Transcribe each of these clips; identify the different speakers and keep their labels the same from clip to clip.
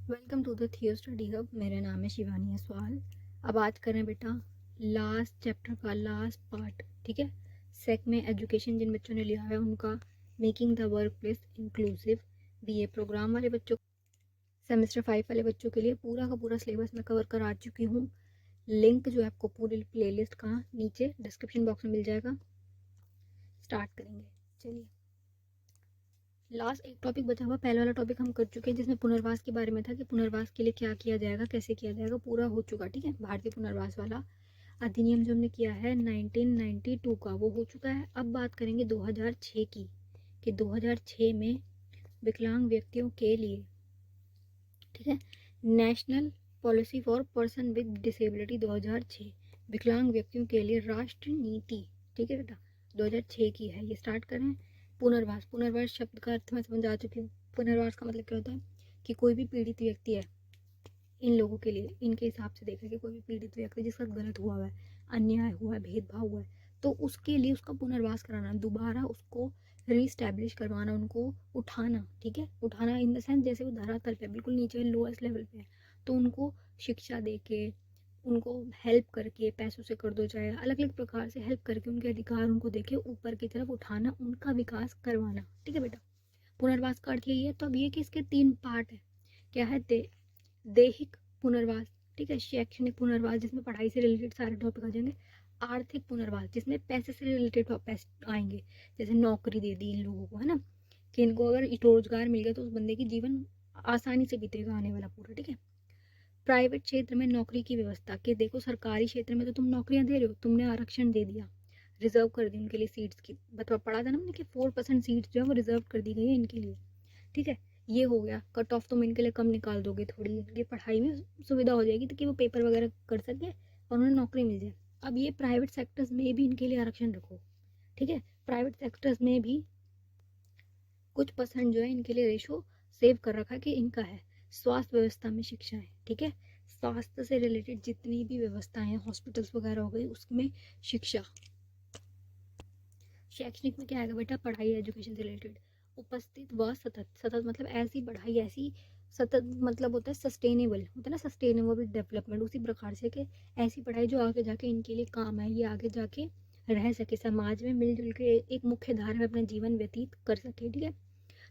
Speaker 1: Welcome to the थियो study hub. मेरा नाम है शिवानी असवाल। अब आज करें बेटा लास्ट चैप्टर का लास्ट पार्ट। ठीक है, सेक में एजुकेशन जिन बच्चों ने लिया है उनका making the work place inclusive BA program वाले बच्चों, सेमेस्टर 5 वाले बच्चों के लिए पूरा का पूरा सिलेबस मैं कवर करा चुकी हूँ। लिंक जो है आपको पूरी प्लेलिस्ट का नीचे डिस्क्रिप्शन बॉक्स में मिल जाएगा। स्टार्ट करेंगे, चलिए। लास्ट एक टॉपिक बचा हुआ, पहले वाला टॉपिक हम कर चुके हैं जिसमें पुनर्वास के बारे में था कि पुनर्वास के लिए क्या किया जाएगा, कैसे किया जाएगा, पूरा हो चुका। ठीक है, भारतीय पुनर्वास वाला अधिनियम जो हमने किया है 1992 का वो हो चुका है। अब बात करेंगे 2006 की, कि 2006 में विकलांग व्यक्तियों के लिए, ठीक है, national policy for person with disability 2006, विकलांग व्यक्तियों के लिए राष्ट्रीय नीति, ठीक है बेटा, 2006 की है। ये स्टार्ट करें। पुनर्वास, पुनर्वास शब्द का अर्थ मैं समझा चुकी हूँ। पुनर्वास का मतलब क्या होता है कि कोई भी पीड़ित व्यक्ति है, इन लोगों के लिए, इनके हिसाब से देखा कि कोई भी पीड़ित व्यक्ति जिसका गलत हुआ है, अन्याय हुआ है, भेदभाव हुआ है, तो उसके लिए उसका पुनर्वास कराना, दोबारा उसको रीस्टैब्लिश करवाना, उनको उठाना। ठीक है, उठाना इन द सेंस जैसे वो धरातल पे बिल्कुल नीचे लोएस्ट लेवल पे है, तो उनको शिक्षा दे के, उनको हेल्प करके, पैसों से कर दो चाहे अलग अलग प्रकार से हेल्प करके, उनके अधिकार उनको देके ऊपर की तरफ उठाना, उनका विकास करवाना। ठीक है बेटा, पुनर्वास का अर्थ यही है। तो अब ये कि इसके 3 पार्ट है। क्या है? दैहिक पुनर्वास, ठीक है, शैक्षणिक पुनर्वास जिसमें पढ़ाई से रिलेटेड सारे टॉपिक आ जाएंगे, आर्थिक पुनर्वास जिसमें पैसे से रिलेटेड पैसे आएंगे, जैसे नौकरी दे दी इन लोगों को, है ना, कि इनको अगर रोजगार मिल गया तो उस बंदे की जीवन आसानी से बीतेगा आने वाला पूरा। ठीक है, प्राइवेट क्षेत्र में नौकरी की व्यवस्था, कि देखो सरकारी क्षेत्र में तो तुम नौकरियां दे रहे हो, तुमने आरक्षण दे दिया, रिजर्व कर दी उनके लिए सीट्स की, बता पढ़ा था ना हमने कि 4% सीट्स जो है वो रिजर्व कर दी गई है इनके लिए। ठीक है, ये हो गया। कट ऑफ तुम इनके लिए कम निकाल दोगे, थोड़ी इनकी पढ़ाई में सुविधा हो जाएगी ताकि वो पेपर वगैरह कर सके और उन्हें नौकरी मिल जाए। अब ये प्राइवेट सेक्टर्स में भी इनके लिए आरक्षण रखो। ठीक है, प्राइवेट सेक्टर्स में भी कुछ परसेंट जो है इनके लिए रेशो सेव कर रखा है कि इनका है। स्वास्थ्य व्यवस्था में शिक्षा है, ठीक है, स्वास्थ्य से रिलेटेड जितनी भी व्यवस्थाएं हैं, हॉस्पिटल्स वगैरह हो गई, उसमें शिक्षा। शैक्षणिक में क्या आएगा बेटा? पढ़ाई, एजुकेशन से रिलेटेड। उपस्थित व सतत, सतत मतलब ऐसी पढ़ाई, ऐसी सतत मतलब होता है सस्टेनेबल, होता है ना, सस्टेनेबल डेवलपमेंट, उसी प्रकार से कि ऐसी पढ़ाई जो आगे जाके इनके लिए काम है, ये आगे जाके रह सके, समाज में मिलजुल के एक मुख्य धारा में अपना जीवन व्यतीत कर सके। ठीक है,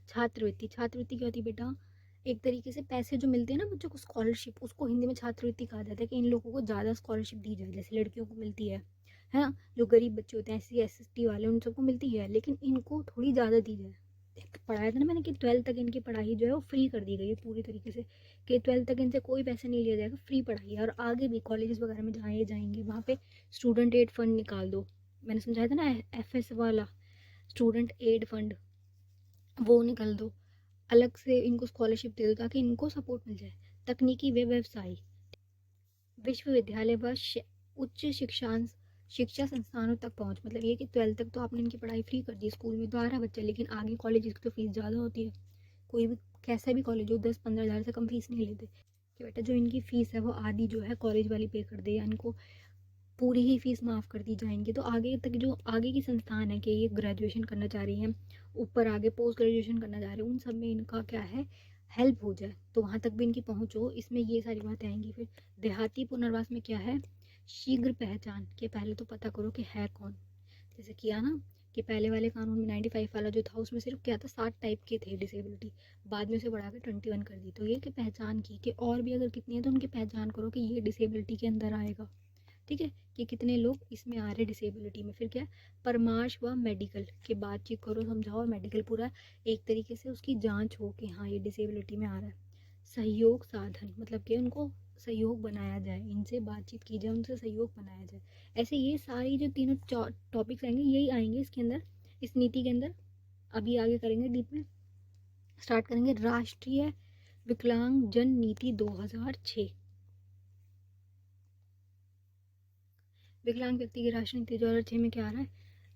Speaker 1: छात्रवृत्ति, छात्रवृत्ति क्या होती है बेटा? एक तरीके से पैसे जो मिलते हैं ना बच्चों को, स्कॉलरशिप, उसको हिंदी में छात्रवृत्ति कहा जाता है, कि इन लोगों को ज़्यादा स्कॉलरशिप दी जाए, जैसे लड़कियों को मिलती है ना, जो गरीब बच्चे होते हैं, SC ST वाले, उन सबको मिलती है, लेकिन इनको थोड़ी ज़्यादा दी जाए। पढ़ाया था ना मैंने कि 12th तक इनकी पढ़ाई जो है वो फ्री कर दी गई है पूरी तरीके से, कि 12th तक इनसे कोई पैसा नहीं लिया जाएगा, फ्री पढ़ाई है। और आगे भी कॉलेजेस वगैरह में जहाँ ये जाएंगे वहाँ पे स्टूडेंट एड फंड निकाल दो। मैंने समझाया था ना, FS वाला स्टूडेंट एड फंड, वो निकाल दो, अलग से इनको स्कॉलरशिप दे दो ताकि इनको सपोर्ट मिल जाए। तकनीकी व व्यवसाय, विश्वविद्यालय व उच्च शिक्षा संस्थानों तक पहुंच, मतलब ये कि 12th तक तो आपने इनकी पढ़ाई फ्री कर दी स्कूल में, तो आ रहा बच्चा, लेकिन आगे कॉलेज की तो फीस ज़्यादा होती है। कोई भी कैसा भी कॉलेज हो, 10-15 हज़ार से कम फीस नहीं लेते, कि बेटा जो इनकी फ़ीस है वो आधी जो है कॉलेज वाली पे कर दे, या इनको पूरी ही फीस माफ़ कर दी जाएंगी। तो आगे तक जो आगे की संस्थान है कि ये ग्रेजुएशन करना चाह रही हैं, ऊपर आगे पोस्ट ग्रेजुएशन करना चाह रहे हैं, उन सब में इनका क्या है, हेल्प हो जाए, तो वहाँ तक भी इनकी पहुँच हो, इसमें ये सारी बातें आएंगी। फिर देहाती पुनर्वास में क्या है? शीघ्र पहचान, के पहले तो पता करो कि है कौन। जैसे किया ना कि पहले वाले कानून में 95 वाला जो था उसमें सिर्फ क्या था, 7 टाइप के थे डिसेबिलिटी, बाद में उसे बढ़ा के 21 कर दी। तो ये कि पहचान की, कि और भी अगर कितनी है तो उनकी पहचान करो कि ये डिसेबिलिटी के अंदर आएगा। ठीक है, कि कितने लोग इसमें आ रहे डिसेबिलिटी में। फिर क्या है? परामर्श व मेडिकल, के बातचीत करो, समझाओ, और मेडिकल पूरा एक तरीके से उसकी जांच हो कि हाँ ये डिसेबिलिटी में आ रहा है। सहयोग साधन, मतलब कि उनको सहयोग बनाया जाए, इनसे बातचीत की जाए, उनसे सहयोग बनाया जाए। ऐसे ये सारी जो तीनों टॉपिक्स आएंगे यही आएंगे इसके अंदर, इस नीति के अंदर। अभी आगे करेंगे डीप में, स्टार्ट करेंगे राष्ट्रीय विकलांग जन नीति 2006। विकलांग व्यक्ति की राष्ट्रीय नीति 2006 में क्या आ रहा है?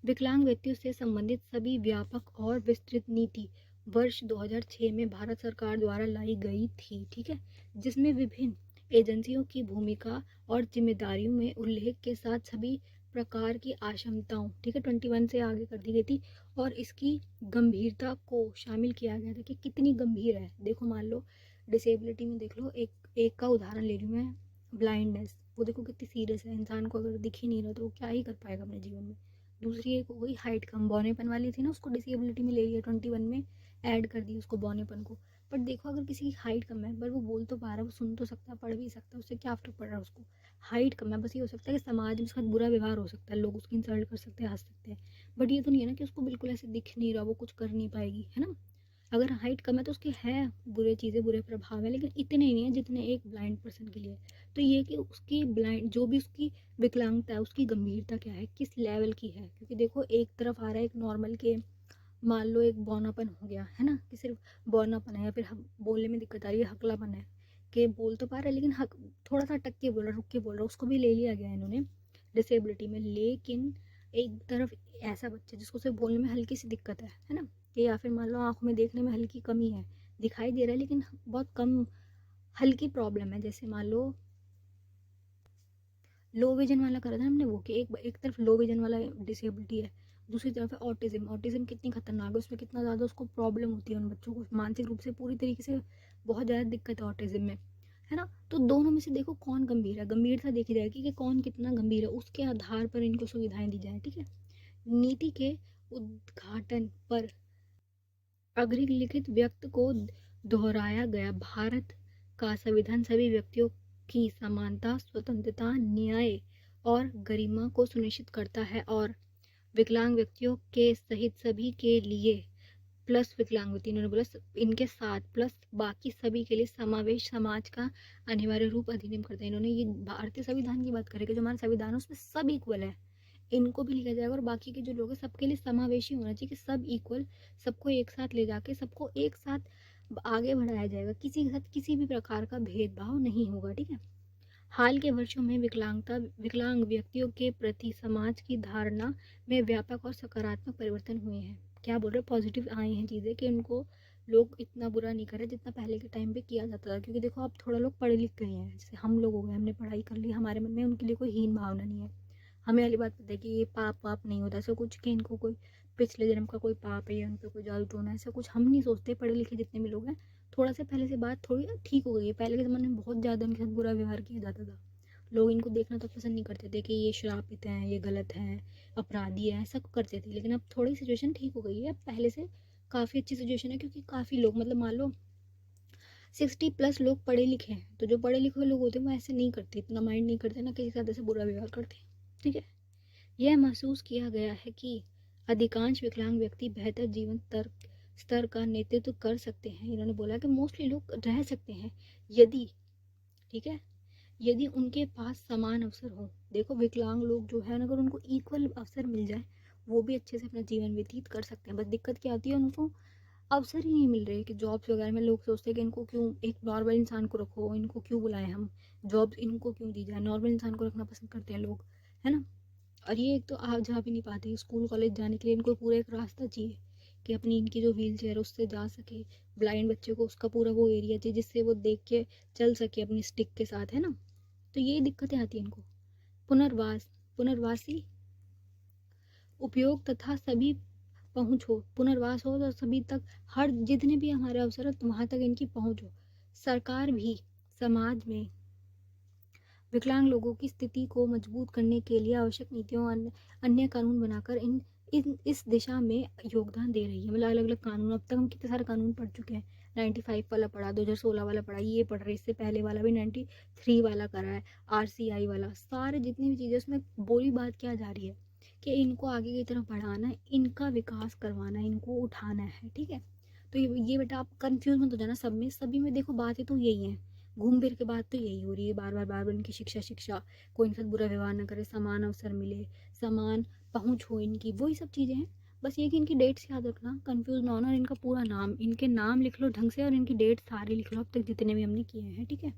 Speaker 1: विकलांग व्यक्तियों से संबंधित सभी व्यापक और विस्तृत नीति वर्ष 2006 में भारत सरकार द्वारा लाई गई थी। ठीक है, जिसमें विभिन्न एजेंसियों की भूमिका और जिम्मेदारियों में उल्लेख के साथ सभी प्रकार की आशंकाओं, ठीक है, 21 से आगे कर दी गई थी, और इसकी गंभीरता को शामिल किया गया था कि कितनी गंभीर है। देखो मान लो डिसेबिलिटी में देख लो, एक एक का उदाहरण ले रही हूँ मैं, ब्लाइंडनेस, वो देखो कितनी सीरियस है, इंसान को अगर दिख ही नहीं रहा तो वो क्या ही कर पाएगा अपने जीवन में। दूसरी एक हो गई हाइट कम, बौनेपन वाली थी ना, उसको डिसेबिलिटी में ले लिया 21 में, ऐड कर दी उसको बौनेपन को। बट देखो अगर किसी की हाइट कम है पर वो बोल तो पा रहा है, वो सुन तो सकता है, पढ़ भी सकता है, उससे क्या फर्क पड़ रहा है उसको। हाइट कम है, बस ये हो सकता है कि समाज में उसका बुरा व्यवहार हो सकता है, लोग उसकी इंसल्ट कर सकते हैं, हंस सकते हैं, बट ये तो नहीं है ना कि उसको बिल्कुल ऐसे दिख नहीं रहा, वो कुछ कर नहीं पाएगी, है ना। अगर हाइट कम है तो उसके है बुरे चीज़ें, बुरे प्रभाव है, लेकिन इतने नहीं है जितने एक ब्लाइंड पर्सन के लिए। तो ये कि उसकी ब्लाइंड जो भी उसकी विकलांगता है, उसकी गंभीरता क्या है, किस लेवल की है, क्योंकि देखो एक तरफ आ रहा है एक नॉर्मल के, मान लो एक बौनापन हो गया है ना, कि सिर्फ बौनापन है, या फिर बोलने में दिक्कत आ रही है, हकलापन है, कि बोल तो पा रहा है लेकिन थोड़ा सा अटक के बोल रहा है, रुक के बोल रहा है, उसको भी ले लिया गया है इन्होंने डिसेबिलिटी में। लेकिन एक तरफ ऐसा बच्चा जिसको सिर्फ बोलने में हल्की सी दिक्कत है ना, या फिर मान लो आँखों में देखने में हल्की कमी है, दिखाई दे रहा है लेकिन बहुत कम, हल्की प्रॉब्लम है, जैसे मान लो लो विजन वाला करा था हमने वो, कि एक तरफ लो विजन वाला डिसेबिलिटी है, दूसरी तरफ है ऑटिज्म। ऑटिज्म कितनी खतरनाक है, उसमें कितना ज़्यादा उसको प्रॉब्लम होती है, उन बच्चों को मानसिक रूप से पूरी तरीके से बहुत ज़्यादा दिक्कत है ऑटिज्म में, है ना। तो दोनों में से देखो कौन गंभीर है, गंभीरता देखी जाएगी कि कौन कितना गंभीर है, उसके आधार पर इनको सुविधाएं दी जाए, ठीक है। नीति के उद्घाटन पर अग्रलिखित व्यक्त को दोहराया गया, भारत का संविधान सभी व्यक्तियों की समानता, स्वतंत्रता, न्याय और गरिमा को सुनिश्चित करता है, और विकलांग व्यक्तियों के सहित सभी के लिए, प्लस विकलांग व्यक्ति इन्होंने बोला इनके साथ प्लस बाकी सभी के लिए समावेश समाज का अनिवार्य रूप अधिनियम करता है। इन्होंने ये भारतीय संविधान की बात करें कि जो हमारा संविधान है उसमें सब इक्वल है, इनको भी लिखा जाएगा, और बाकी के जो लोग हैं सबके लिए समावेशी होना चाहिए, कि सब इक्वल, सबको एक साथ ले जाके सबको एक साथ आगे बढ़ाया जाएगा, किसी के साथ किसी भी प्रकार का भेदभाव नहीं होगा, ठीक है। हाल के वर्षों में विकलांग व्यक्तियों के प्रति समाज की धारणा में व्यापक और सकारात्मक परिवर्तन हुए हैं। क्या बोल रहे, पॉजिटिव आए हैं चीज़ें, कि उनको लोग इतना बुरा नहीं कर रहे जितना पहले के टाइम पे किया जाता था, क्योंकि देखो अब थोड़ा लोग पढ़े लिख गए हैं, जैसे हम लोग हो गए, हमने पढ़ाई कर ली, हमारे मन में उनके लिए कोई हीन भावना नहीं है, हमें वाली बात पता है कि ये पाप पाप नहीं होता ऐसा कुछ, कि इनको कोई पिछले जन्म का कोई पाप है या उन पर कोई जादू टोना, ऐसा कुछ हम नहीं सोचते, पढ़े लिखे जितने भी लोग हैं। थोड़ा सा पहले से बात थोड़ी ठीक हो गई है, पहले के ज़माने में बहुत ज़्यादा इनके साथ बुरा व्यवहार किया जाता था, लोग इनको देखना तो पसंद नहीं करते थे कि ये श्रापित हैं, ये गलत हैं, अपराधी हैं, ऐसा करते थे। लेकिन अब थोड़ी सिचुएशन ठीक हो गई है, अब पहले से काफ़ी अच्छी सिचुएशन है, क्योंकि काफ़ी लोग, मतलब मान लो 60+ लोग पढ़े लिखे हैं, तो जो पढ़े लिखे लोग होते हैं वो ऐसे नहीं करते, इतना माइंड नहीं करते ना, किसी के साथ ऐसे बुरा व्यवहार करते, ठीक है। यह महसूस किया गया है कि अधिकांश विकलांग व्यक्ति बेहतर जीवन स्तर का नेतृत्व कर सकते हैं। इन्होंने बोला कि मोस्टली लोग रह सकते हैं यदि, ठीक है, यदि उनके पास समान अवसर हो। देखो विकलांग लोग जो है, अगर उनको इक्वल अवसर मिल जाए, वो भी अच्छे से अपना जीवन व्यतीत कर सकते हैं। बस दिक्कत क्या आती है, उनको अवसर ही नहीं मिल रहे, कि जॉब्स वगैरह में लोग सोचते हैं कि इनको क्यों, एक नॉर्मल इंसान को रखो, इनको क्यों बुलाएं हम, जॉब्स इनको क्यों दी जाए, नॉर्मल इंसान को रखना पसंद करते हैं लोग, है ना। और ये एक तो आप जा भी नहीं पाते स्कूल कॉलेज जाने के लिए, इनको पूरा एक रास्ता चाहिए कि अपनी इनकी जो व्हील चेयर उससे जा सके, ब्लाइंड बच्चे को उसका पूरा वो एरिया चाहिए जिससे वो देख के चल सके अपनी स्टिक के साथ, है ना। तो ये दिक्कतें आती हैं इनको। पुनर्वासी उपयोग तथा सभी पहुँच हो, पुनर्वास हो तो सभी तक, हर जितने भी हमारे अवसर है तो वहाँ तक इनकी पहुँच हो। सरकार भी समाज में विकलांग लोगों की स्थिति को मजबूत करने के लिए आवश्यक नीतियों और अन्य कानून बनाकर इस दिशा में योगदान दे रही है। मतलब अलग अलग कानून, अब तक हम कितने सारे कानून पढ़ चुके हैं, 95 वाला पढ़ा, 2016 वाला पढ़ा, ये पढ़ रहे, इससे पहले वाला भी 93 वाला करा है, RCI वाला, सारे जितनी भी चीज़ें उसमें बोली बात क्या जा रही है कि इनको आगे की तरफ बढ़ाना है, इनका विकास करवाना है, इनको उठाना है, ठीक है। तो ये बेटा आप कंफ्यूज मत हो जाना, सब में सभी में देखो बातें तो यही है, घूम फिर के बात तो यही हो रही है, बार बार इनकी शिक्षा, कोई इनके साथ बुरा व्यवहार ना करे, समान अवसर मिले, समान पहुँच हो इनकी, वही सब चीज़ें हैं। बस ये कि इनकी डेट्स याद रखना, कंफ्यूज ना होना, और इनका पूरा नाम, इनके नाम लिख लो ढंग से, और इनकी डेट सारी लिख लो अब तक जितने भी हमने किए हैं, ठीक है।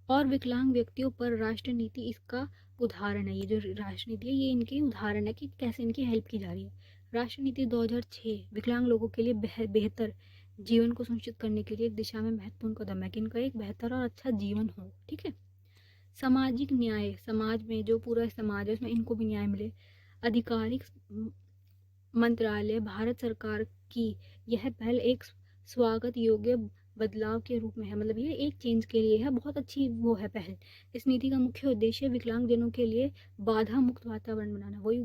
Speaker 1: और विकलांग व्यक्तियों पर राष्ट्र नीति इसका उदाहरण है, ये जो राष्ट्र नीति है ये इनकी उदाहरण है कि कैसे इनकी हेल्प की जा रही है। राष्ट्र नीति 2006 विकलांग लोगों के लिए बेहतर जीवन को सुनिश्चित करने के लिए एक दिशा में महत्वपूर्ण कदम है, कि इनका एक बेहतर और अच्छा जीवन हो, ठीक है। सामाजिक न्याय, समाज में जो पूरा समाज है उसमें इनको भी न्याय मिले। आधिकारिक मंत्रालय, भारत सरकार की यह पहल एक स्वागत योग्य बदलाव के रूप में है, मतलब ये एक चेंज के लिए है, बहुत अच्छी वो है पहल। इस नीति का मुख्य उद्देश्य विकलांगजनों के लिए बाधा मुक्त वातावरण बनाना। वही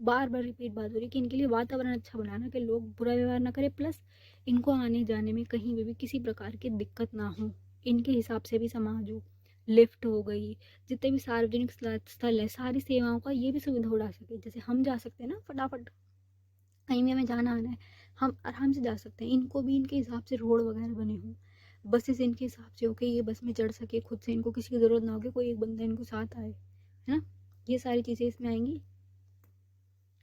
Speaker 1: बार बार रिपीट बात हो रही है कि इनके लिए वातावरण अच्छा बनाना, कि लोग बुरा व्यवहार ना करें, प्लस इनको आने जाने में कहीं भी किसी प्रकार की दिक्कत ना हो, इनके हिसाब से भी समाज हो। लिफ्ट हो गई, जितने भी सार्वजनिक स्थल है, सारी सेवाओं का ये भी सुविधा उड़ा सके। जैसे हम जा सकते हैं ना फटाफट, कहीं भी हमें जाना आना है, हम आराम से जा सकते हैं। इनको भी इनके हिसाब से रोड वगैरह बने हों, बसेस इनके हिसाब से हो कि ये बस में चढ़ सके खुद से, इनको किसी की ज़रूरत ना हो कि कोई एक बंदा इनको साथ आए, है ना। ये सारी चीज़ें इसमें आएंगी।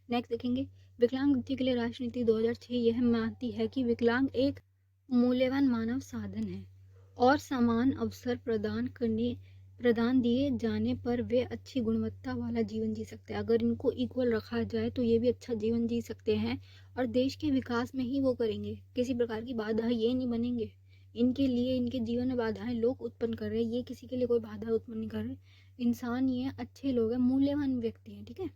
Speaker 1: नेक्स्ट देखेंगे, विकलांग व्यक्ति के लिए राष्ट्रीय नीति 2006 यह मानती है कि विकलांग एक मूल्यवान मानव साधन है और समान अवसर प्रदान दिए जाने पर वे अच्छी गुणवत्ता वाला जीवन जी सकते हैं। अगर इनको इक्वल रखा जाए तो ये भी अच्छा जीवन जी सकते हैं और देश के विकास में ही वो करेंगे। किसी प्रकार की बाधा ये नहीं बनेंगे। इनके लिए इनके जीवन में बाधाएं लोग उत्पन्न कर रहे हैं, ये किसी के लिए कोई बाधा उत्पन्न नहीं कर रहे। इंसान ये अच्छे लोग हैं, मूल्यवान व्यक्ति हैं, ठीक है।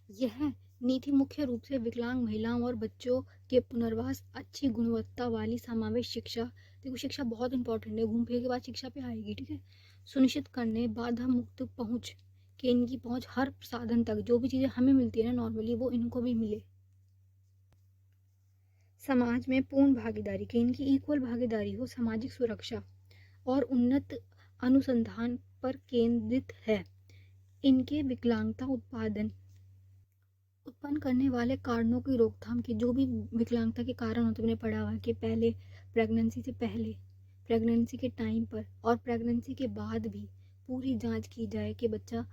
Speaker 1: यह नीति मुख्य रूप से विकलांग महिलाओं और बच्चों के पुनर्वास, अच्छी गुणवत्ता वाली समावेश शिक्षा, देखो शिक्षा बहुत इंपॉर्टेंट है, घूम फिर के बाद शिक्षा पे आएगी, ठीक है, सुनिश्चित करने, बाधा मुक्त पहुंच, कि इनकी पहुंच हर साधन तक, जो भी चीज़ें हमें मिलती है ना नॉर्मली, वो इनको भी मिले। समाज में पूर्ण भागीदारी, कि इनकी इक्वल भागीदारी हो, सामाजिक सुरक्षा और उन्नत अनुसंधान पर केंद्रित है। इनके विकलांगता उत्पन्न करने वाले कारणों की रोकथाम, की जो भी विकलांगता के कारण होते, तुमने पढ़ा हुआ है कि पहले प्रेगनेंसी से पहले, प्रेगनेंसी के टाइम पर और प्रेगनेंसी के बाद भी पूरी जांच की जाए कि बच्चा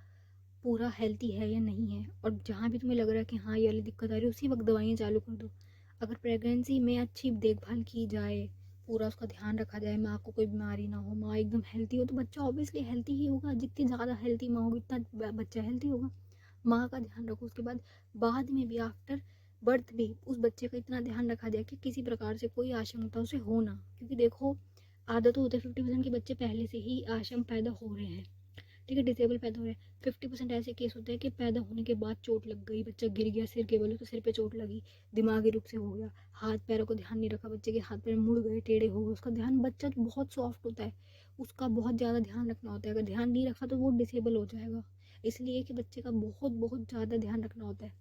Speaker 1: पूरा हेल्थी है या नहीं है। और जहाँ भी तुम्हें लग रहा है कि हाँ ये वाली दिक्कत आ रही है, उसी वक्त दवाइयाँ चालू कर दो। अगर प्रेगनेंसी में अच्छी देखभाल की जाए, पूरा उसका ध्यान रखा जाए, माँ को कोई बीमारी ना हो, माँ एकदम हेल्थी हो, तो बच्चा ऑब्वियसली हेल्थी ही होगा। जितनी ज़्यादा हेल्थी माँ होगी उतना बच्चा हेल्थी होगा। माँ का ध्यान रखो। उसके बाद में भी आफ्टर बर्थ भी उस बच्चे का इतना ध्यान रखा जाए कि किसी प्रकार से कोई आशंका उसे हो ना, क्योंकि देखो आदत होते 50% के बच्चे पहले से ही आशंक पैदा हो रहे हैं, ठीक है, डिसेबल पैदा हो रहे हैं। 50% ऐसे केस होते हैं कि पैदा होने के बाद चोट लग गई, बच्चा गिर गया, सिर के बल तो सिर पे चोट लगी, दिमागी रूप से हो गया, हाथ पैरों को ध्यान नहीं रखा, बच्चे के हाथ पैर मुड़ गए, टेढ़े हो गए, उसका ध्यान, बच्चा तो बहुत सॉफ्ट होता है, उसका बहुत ज़्यादा ध्यान रखना होता है। अगर ध्यान नहीं रखा तो वो डिसेबल हो जाएगा, इसलिए कि बच्चे का बहुत बहुत ज़्यादा ध्यान रखना होता है,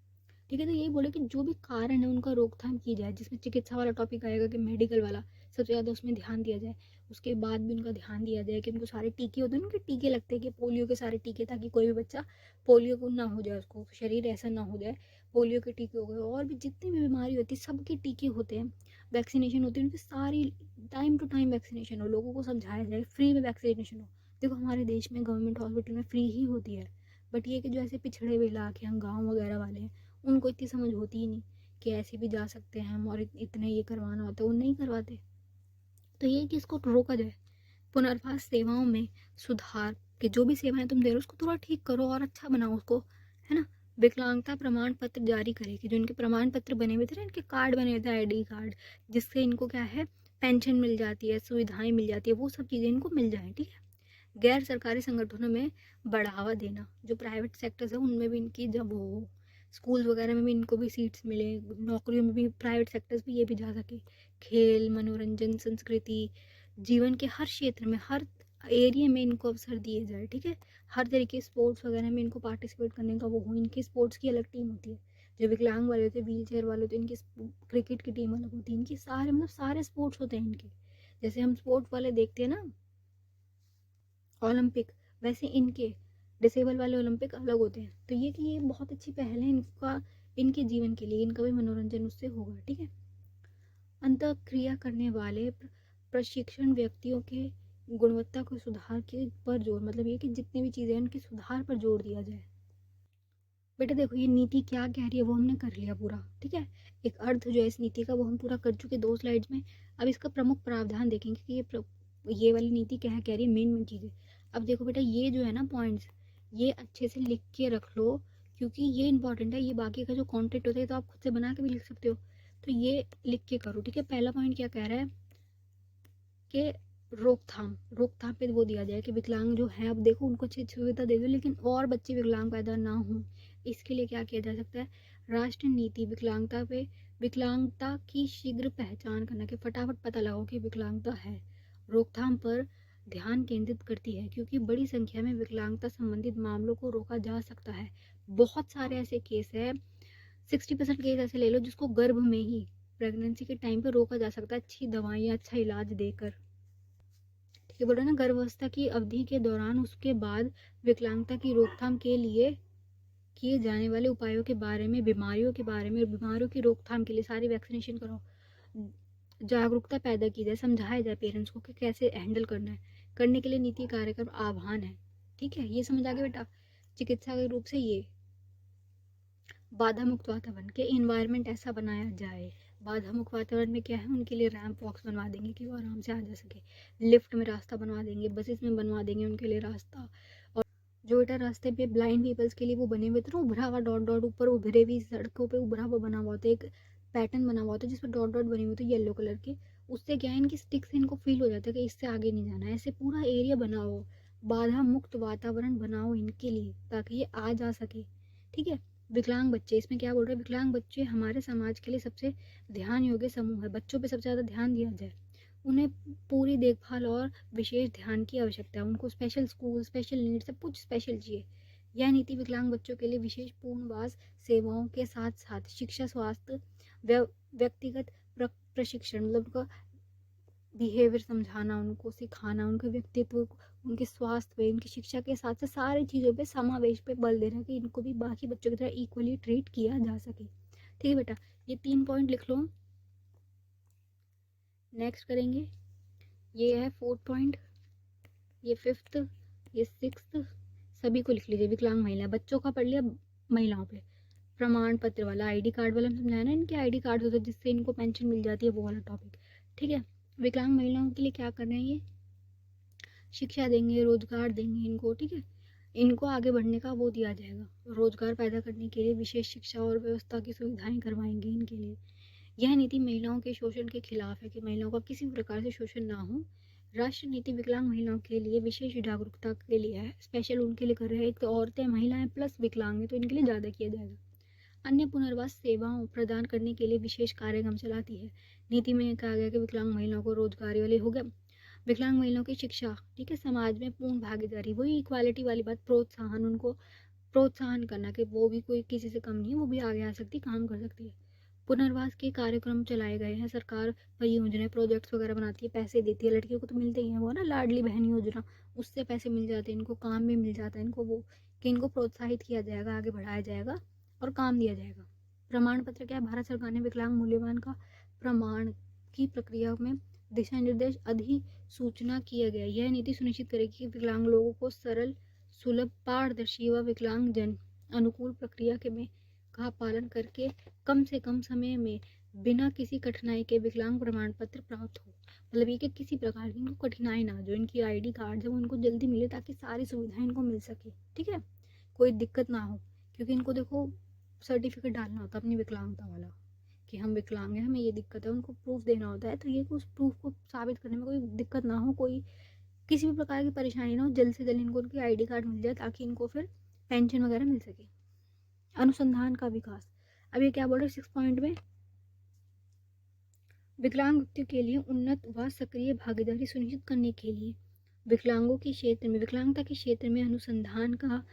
Speaker 1: ठीक है। तो यही बोले कि जो भी कारण है उनका रोकथाम की जाए, जिसमें चिकित्सा वाला टॉपिक आएगा कि मेडिकल वाला, सबसे ज़्यादा उसमें ध्यान दिया जाए। उसके बाद भी उनका ध्यान दिया जाए कि उनको सारे टीके होते हैं ना, उनके टीके लगते हैं कि पोलियो के सारे टीके, ताकि कोई भी बच्चा पोलियो को ना हो जाए, उसको शरीर ऐसा ना हो जाए। पोलियो के टीके हो गए, और भी जितनी भी बीमारी होती है सबके टीके होते हैं, वैक्सीनेशन होती है उनकी सारी, टाइम टू टाइम वैक्सीनेशन हो, लोगों को समझाया जाए, फ्री में वैक्सीनेशन हो। देखो हमारे देश में गवर्नमेंट हॉस्पिटल में फ्री ही होती है, बट ये कि जो ऐसे पिछड़े हुए इलाके हैं, गाँव वगैरह वाले हैं, उनको इतनी समझ होती ही नहीं कि ऐसे भी जा सकते हैं हम, और इतने ये करवाना होता है, वो नहीं करवाते। तो ये कि इसको रोका जाए। पुनर्वास सेवाओं में सुधार, कि जो भी सेवाएं तुम दे रहे हो उसको थोड़ा ठीक करो और अच्छा बनाओ उसको, है ना। विकलांगता प्रमाण पत्र जारी करे, कि जो इनके प्रमाण पत्र बने हुए थे ना, इनके कार्ड बने हुए थे, ID कार्ड, जिससे इनको क्या है, पेंशन मिल जाती है, सुविधाएं मिल जाती है, वो सब चीज़ें इनको मिल जाए, ठीक है। गैर सरकारी संगठनों में बढ़ावा देना, जो प्राइवेट सेक्टर्स है उनमें भी इनकी जब हो, स्कूल वगैरह में भी इनको भी सीट्स मिले, नौकरियों में भी प्राइवेट सेक्टर्स भी ये भी जा सके। खेल, मनोरंजन, संस्कृति, जीवन के हर क्षेत्र में, हर एरिया में इनको अवसर दिए जाए, ठीक है। हर तरीके स्पोर्ट्स वगैरह में इनको पार्टिसिपेट करने का वो हो। इनकी स्पोर्ट्स की अलग टीम होती है, जो विकलांग वाले होते हैं, व्हील चेयर वाले होते हैं, इनकी क्रिकेट की टीम अलग होती है, इनकी सारे मतलब सारे स्पोर्ट्स होते हैं इनके। जैसे हम स्पोर्ट्स वाले देखते हैं ना ओलंपिक, वैसे इनके डिसेबल वाले ओलंपिक अलग होते हैं। तो ये कि ये बहुत अच्छी पहल है इनका, इनके जीवन के लिए, इनका भी मनोरंजन उससे होगा, ठीक है। अंतः क्रिया करने वाले प्रशिक्षण व्यक्तियों के गुणवत्ता को सुधार के पर जोर, मतलब ये कि जितनी भी चीज़ें हैं उनके सुधार पर जोर दिया जाए। बेटा देखो ये नीति क्या कह रही है वो हमने कर लिया पूरा, ठीक है। एक अर्थ जो है इस नीति का वो हम पूरा कर चुके 2 स्लाइड्स में। अब इसका प्रमुख प्रावधान देखेंगे कि ये वाली नीति क्या कह रही है, मेन मेन चीज़ें। अब देखो बेटा ये जो है ना पॉइंट्स, ये अच्छे से लिख के रख लो, क्योंकि ये इंपॉर्टेंट है। ये बाकी का जो कॉन्टेंट होता है तो आप खुद से बना के भी लिख सकते हो, तो ये लिख के करो, ठीक है। पहला पॉइंट क्या कह रहा है कि रोकथाम, रोकथाम पे वो दिया जाए कि विकलांग जो है, अब देखो उनको अच्छी सुविधा दे दो, लेकिन और बच्चे विकलांग पैदा ना हो, इसके लिए क्या किया जा सकता है, राष्ट्रीय नीति विकलांगता की शीघ्र पहचान करना, कि फटाफट पता लगाओ कि विकलांगता है, रोकथाम पर ध्यान केंद्रित करती है, क्योंकि बड़ी संख्या में विकलांगता संबंधित मामलों को रोका जा सकता है। बहुत सारे ऐसे केस है, 60% केस ऐसे ले लो जिसको गर्भ में ही प्रेगनेंसी के टाइम पे रोका जा सकता है, अच्छी दवाइयाँ, अच्छा इलाज देकर। ठीक है, बोल रहे ना, गर्भावस्था की अवधि के दौरान उसके बाद विकलांगता की रोकथाम के लिए किए जाने वाले उपायों के बारे में, बीमारियों के बारे में, बीमारियों की रोकथाम के लिए सारी वैक्सीनेशन कराओ, जागरूकता पैदा की जाए, समझाया जाए पेरेंट्स को कि कैसे हैंडल करना है। करने के लिए नीति कार्यक्रम आह्वान है। ठीक है, ये समझ आ गया बेटा। चिकित्सा के रूप से ये बाधा मुक्त वातावरण के इन्वायरमेंट ऐसा बनाया जाए। बाधा मुक्त वातावरण में क्या है, उनके लिए रैंप वॉक्स बनवा देंगे कि वो आराम से आ जा सके, लिफ्ट में रास्ता बनवा देंगे, बसेस में बनवा देंगे उनके लिए रास्ता। और जो बेटा रास्ते पे ब्लाइंड पीपल्स के लिए वो बने हुए थे ना, उभरा हुआ डॉट डॉट, ऊपर उभरे हुई सड़कों पे उभरा हुआ बना हुआ होता है, एक पैटर्न बना हुआ होता है जिसमें डॉट डॉट बने हुए थे येलो कलर के। उससे क्या है, इनकी स्टिक से इनको फील हो जाता है कि इससे आगे नहीं जाना है। ऐसे पूरा एरिया बनाओ, बाधा मुक्त वातावरण बनाओ इनके लिए, ताकि ये आ जा सके। ठीक है। विकलांग बच्चे, इसमें क्या बोल रहे हैं, विकलांग बच्चे हमारे समाज के लिए सबसे ध्यान योग्य समूह है। बच्चों पे सबसे ज़्यादा ध्यान दिया जाए, उन्हें पूरी देखभाल और विशेष ध्यान की आवश्यकता है। उनको स्पेशल स्कूल, स्पेशल नीड, सब कुछ स्पेशल चाहिए। यह नीति विकलांग बच्चों के लिए विशेष पूर्णवास सेवाओं के साथ साथ शिक्षा, स्वास्थ्य, व्यक्तिगत प्रशिक्षण, मतलब उनका बिहेवियर समझाना, उनको सिखाना, उनके व्यक्तित्व, उनके स्वास्थ्य पे, उनकी शिक्षा के साथ साथ सारी चीज़ों पे समावेश पे बल देना, कि इनको भी बाकी बच्चों की तरह इक्वली ट्रीट किया जा सके। ठीक है बेटा, ये 3 पॉइंट लिख लो। नेक्स्ट करेंगे, ये है 4th पॉइंट, ये 5th, ये 6th, सभी को लिख लीजिए। विकलांग महिला, बच्चों का पढ़ लिया, महिलाओं पे प्रमाण पत्र वाला, आईडी कार्ड वाला समझाया ना, इनके आईडी कार्ड होते हैं जिससे इनको पेंशन मिल जाती है, वो वाला टॉपिक। ठीक है, विकलांग महिलाओं के लिए क्या कर रहे हैं, ये शिक्षा देंगे, रोजगार देंगे इनको। ठीक है, इनको आगे बढ़ने का वो दिया जाएगा, रोजगार पैदा करने के लिए विशेष शिक्षा और व्यवस्था की सुविधाएं करवाएंगे इनके लिए। यह नीति महिलाओं के शोषण के खिलाफ है, कि महिलाओं का किसी भी प्रकार से शोषण ना हो। राष्ट्रीय नीति विकलांग महिलाओं के लिए विशेष जागरूकता के लिए है, स्पेशल उनके लिए कर रहे हैं। एक तो औरतें, महिलाएं प्लस विकलांग है, तो इनके लिए ज़्यादा किया जाएगा। अन्य पुनर्वास सेवाओं प्रदान करने के लिए विशेष कार्यक्रम चलाती है। नीति में कहा गया कि विकलांग महिलाओं को रोजगार वाले हो गया, विकलांग महिलाओं की शिक्षा, ठीक है, समाज में पूर्ण भागीदारी, वही इक्वालिटी वाली बात, प्रोत्साहन, उनको प्रोत्साहन करना कि वो भी कोई किसी से कम नहीं है, वो भी आगे आ सकती, काम कर सकती है। पुनर्वास के कार्यक्रम चलाए गए हैं, सरकार परियोजनाएं, प्रोजेक्ट्स वगैरह बनाती है, पैसे देती है, लड़कियों को तो मिलते ही हैं वो ना, लाडली बहन योजना, उससे पैसे मिल जाते हैं इनको, काम भी मिल जाता है इनको, वो कि इनको प्रोत्साहित किया जाएगा, आगे बढ़ाया जाएगा और काम दिया जाएगा। प्रमाण पत्र क्या है, भारत सरकार ने विकलांग मूल्यवान का प्रमाण की प्रक्रिया में दिशा निर्देश अधिसूचना किया गया। यह नीति सुनिश्चित करेगी कि विकलांग लोगों को सरल, सुलभ, पारदर्शी व विकलांग जन अनुकूल प्रक्रिया के में का पालन करके कम से कम समय में बिना किसी कठिनाई के विकलांग प्रमाण पत्र प्राप्त हो। मतलब ये कि किसी प्रकार की इनको कठिनाई ना, जो इनकी आईडी कार्ड है वो इनको जल्दी मिले, ताकि सारी सुविधाएं इनको मिल सके। ठीक है, कोई दिक्कत ना हो, क्योंकि इनको देखो सर्टिफिकेट डालना होता है अपनी विकलांगता वाला, कि हम विकलांग हैं, हमें ये दिक्कत है, उनको प्रूफ देना होता है। तो ये उस प्रूफ को साबित करने में कोई दिक्कत ना हो, कोई किसी भी प्रकार की परेशानी ना हो, जल्द से जल्द इनको उनकी आईडी कार्ड मिल जाए, ताकि इनको फिर पेंशन वगैरह मिल सके। अनुसंधान का विकास, अब ये क्या बोल रहे हैं 6 पॉइंट में, विकलांग व्यक्तियों के लिए उन्नत व सक्रिय भागीदारी सुनिश्चित करने के लिए विकलांगों के क्षेत्र में, विकलांगता के क्षेत्र में अनुसंधान का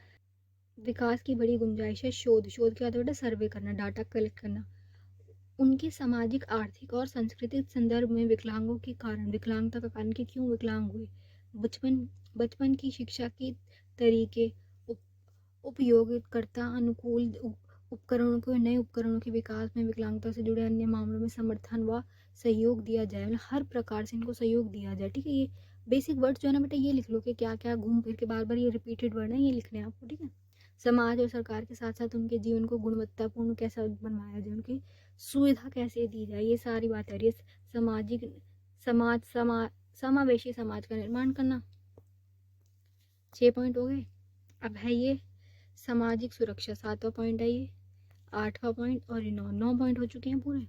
Speaker 1: विकास की बड़ी गुंजाइश है। शोध क्या होता है, सर्वे करना, डाटा कलेक्ट करना, उनके सामाजिक, आर्थिक और सांस्कृतिक संदर्भ में विकलांगों के कारण, विकलांगता का कारण कि क्यों विकलांग हुए, बचपन की शिक्षा की तरीके, उपयोगकर्ता अनुकूल उपकरणों को, नए उपकरणों के विकास में, विकलांगता से जुड़े अन्य मामलों में समर्थन व सहयोग दिया जाए, मतलब हर प्रकार से इनको सहयोग दिया जाए। ठीक है, ये बेसिक वर्ड्स जो है ना बेटा, ये लिख लो कि क्या क्या, घूम फिर के बार बार ये रिपीटेड वर्ड है, ये लिखने हैं आपको। ठीक है, समाज और सरकार के साथ साथ उनके जीवन को गुणवत्तापूर्ण कैसा बनवाया जाए, उनकी सुविधा कैसे दी जाए, ये सारी बातें। ये सामाजिक समावेशी समाज का निर्माण करना। 6 पॉइंट हो गए। अब है ये सामाजिक सुरक्षा, 7वां पॉइंट है ये, 8वां पॉइंट, और ये 9 पॉइंट हो चुके हैं पूरे।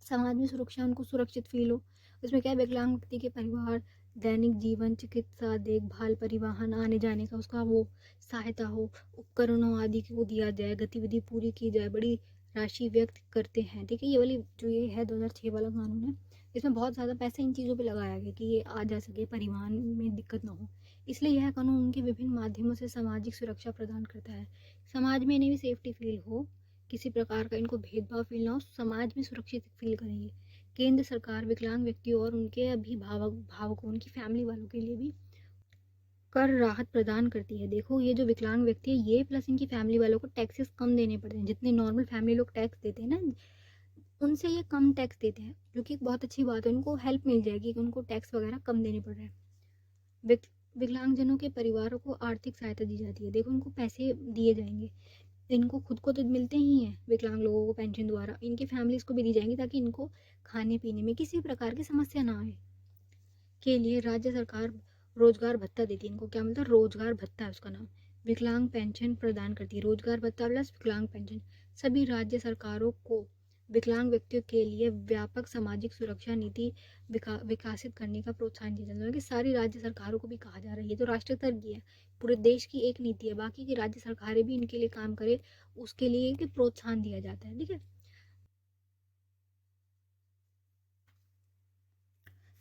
Speaker 1: समाज में सुरक्षा, उनको सुरक्षित फील हो, उसमें क्या है, विकलांग व्यक्ति के परिवार दैनिक जीवन, चिकित्सा, देखभाल, परिवहन, आने जाने का उसका वो सहायता हो, उपकरणों आदि को दिया जाए, गतिविधि पूरी की जाए, बड़ी राशि व्यक्त करते हैं। ठीक है, ये वाली जो ये है 2006 वाला कानून है, इसमें बहुत ज़्यादा पैसा इन चीज़ों पे लगाया गया कि ये आ जा सके, परिवहन में दिक्कत ना हो। इसलिए यह कानून उनके विभिन्न माध्यमों से सामाजिक सुरक्षा प्रदान करता है। समाज में इन्हें भी सेफ्टी फील हो, किसी प्रकार का इनको भेदभाव फील ना हो, समाज में सुरक्षित फील करेंगे। केंद्र सरकार विकलांग व्यक्तियों और उनके भावकों, उनकी फैमिली वालों के लिए भी कर राहत प्रदान करती है। देखो ये जो विकलांग व्यक्ति है, ये प्लस इनकी फैमिली वालों को टैक्सेस कम देने पड़ते हैं। जितने नॉर्मल फैमिली लोग टैक्स देते हैं ना, उनसे ये कम टैक्स देते हैं, जो कि बहुत अच्छी बात है। उनको हेल्प मिल जाएगी कि उनको टैक्स वगैरह कम देने पड़ रहे हैं। विकलांगजनों के परिवारों को आर्थिक सहायता दी जाती है। देखो इनको पैसे दिए जाएंगे, इनको खुद को तो मिलते ही हैं विकलांग लोगों को पेंशन द्वारा, इनकी फैमिलीज को भी दी जाएंगी ताकि इनको खाने पीने में किसी प्रकार की समस्या ना आए। के लिए राज्य सरकार रोजगार भत्ता देती है। इनको क्या मिलता है, रोजगार भत्ता है उसका नाम। विकलांग पेंशन प्रदान करती है, रोजगार भत्ता प्लस विकलांग पेंशन। सभी राज्य सरकारों को विकलांग व्यक्तियों के लिए व्यापक सामाजिक सुरक्षा नीति विकासित करने का प्रोत्साहन दिया जाता है। कि सारी राज्य सरकारों को भी कहा जा रहा है, ये तो राष्ट्रीय स्तर की है, पूरे देश की एक नीति है, बाकी की राज्य सरकारें भी इनके लिए काम करे, उसके लिए कि प्रोत्साहन दिया जाता है। ठीक है,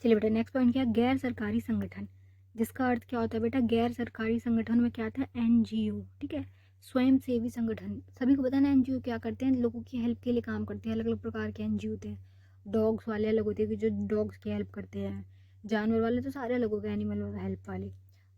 Speaker 1: चलिए बेटा नेक्स्ट पॉइंट क्या है, गैर सरकारी संगठन, जिसका अर्थ क्या होता है बेटा, गैर सरकारी संगठन में क्या आता है, एनजीओ। ठीक है, स्वयं सेवी संगठन, सभी को पता है ना एनजीओ क्या करते हैं, लोगों की हेल्प के लिए काम करते हैं। अलग अलग प्रकार के एनजीओ होते हैं। डॉग्स वाले अलग होते हैं कि जो डॉग्स की हेल्प करते हैं, जानवर वाले तो सारे अलग हो गए, एनिमल हेल्प वाले।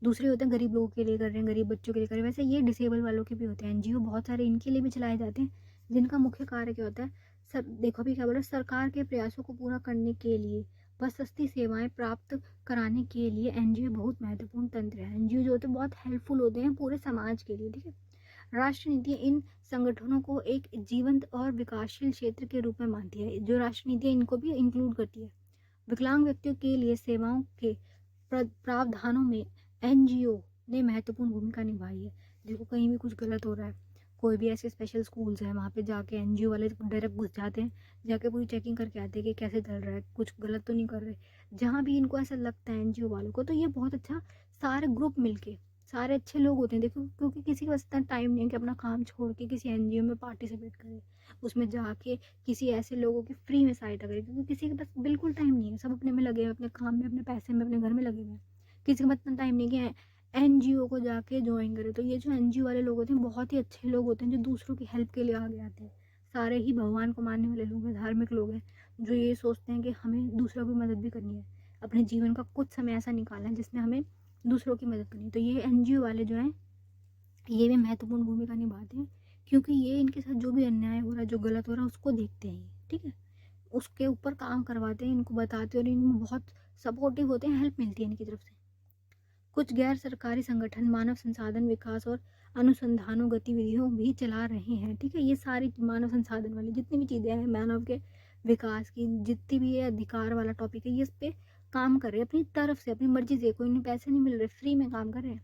Speaker 1: दूसरे होते हैं गरीब लोगों के लिए कर रहे हैं, गरीब बच्चों के लिए कर रहे हैं। वैसे ये डिसेबल वालों के भी होते हैं एनजीओ, बहुत सारे इनके लिए भी चलाए जाते हैं, जिनका मुख्य कार्य क्या होता है, सर देखो अभी क्या बोला, सरकार के प्रयासों को पूरा करने के लिए व सस्ती सेवाएं प्राप्त कराने के लिए एनजीओ बहुत महत्वपूर्ण तंत्र है। एनजीओ जो होते हैं बहुत हेल्पफुल होते हैं पूरे समाज के लिए। ठीक है, राष्ट्र नीति इन संगठनों को एक जीवंत और विकासशील क्षेत्र के रूप में मानती है। जो राष्ट्र नीति इनको भी इंक्लूड करती है। विकलांग व्यक्तियों के लिए सेवाओं के प्रावधानों में एनजीओ ने महत्वपूर्ण भूमिका निभाई है। देखो कहीं भी कुछ गलत हो रहा है, कोई भी ऐसे स्पेशल स्कूल्स हैं, वहाँ पे जाके एनजीओ वाले डायरेक्ट घुस जाते हैं, जाके पूरी चेकिंग करके आते हैं कि कैसे चल रहा है, कुछ गलत तो नहीं कर रहे। जहाँ भी इनको ऐसा लगता है एनजीओ वालों को, तो ये बहुत अच्छा, सारे ग्रुप मिलके सारे अच्छे लोग होते हैं। देखो क्योंकि किसी के पास इतना टाइम नहीं है कि अपना काम छोड़ के किसी एनजीओ में पार्टिसिपेट करे, उसमें जाके किसी ऐसे लोगों की फ्री में सहायता करे, क्योंकि किसी के पास बिल्कुल टाइम नहीं है, सब अपने में लगे हैं, अपने काम में, अपने पैसे में, अपने घर में लगे हुए हैं। किसी के पास इतना टाइम नहीं है कि एनजीओ को जाके ज्वाइन करे। तो ये जो एनजीओ वाले लोग होते हैं बहुत ही अच्छे लोग होते हैं, जो दूसरों की हेल्प के लिए आगे आते हैं। सारे ही भगवान को मानने वाले लोग हैं, धार्मिक लोग हैं, जो ये सोचते हैं कि हमें दूसरों की मदद भी करनी है, अपने जीवन का कुछ समय ऐसा निकालना है जिसमें हमें दूसरों की मदद करनी है। तो ये एनजीओ वाले जो हैं, ये भी महत्वपूर्ण भूमिका निभाते हैं, क्योंकि ये इनके साथ जो भी अन्याय हो रहा है, जो गलत हो रहा है, उसको देखते हैं। ठीक है, उसके ऊपर काम करवाते हैं, इनको बताते हैं, और इनमें बहुत सपोर्टिव होते हैं, हेल्प मिलती है इनकी तरफ से। कुछ गैर सरकारी संगठन मानव संसाधन विकास और अनुसंधानों गतिविधियों भी चला रहे हैं। ठीक है, ये सारी मानव संसाधन वाली जितनी भी चीज़ें हैं, मानव के विकास की जितनी भी ये अधिकार वाला टॉपिक है, ये इस पे काम कर रहे हैं अपनी तरफ से, अपनी मर्जी से, कोई इन्हें पैसे नहीं मिल रहे, फ्री में काम कर रहे हैं।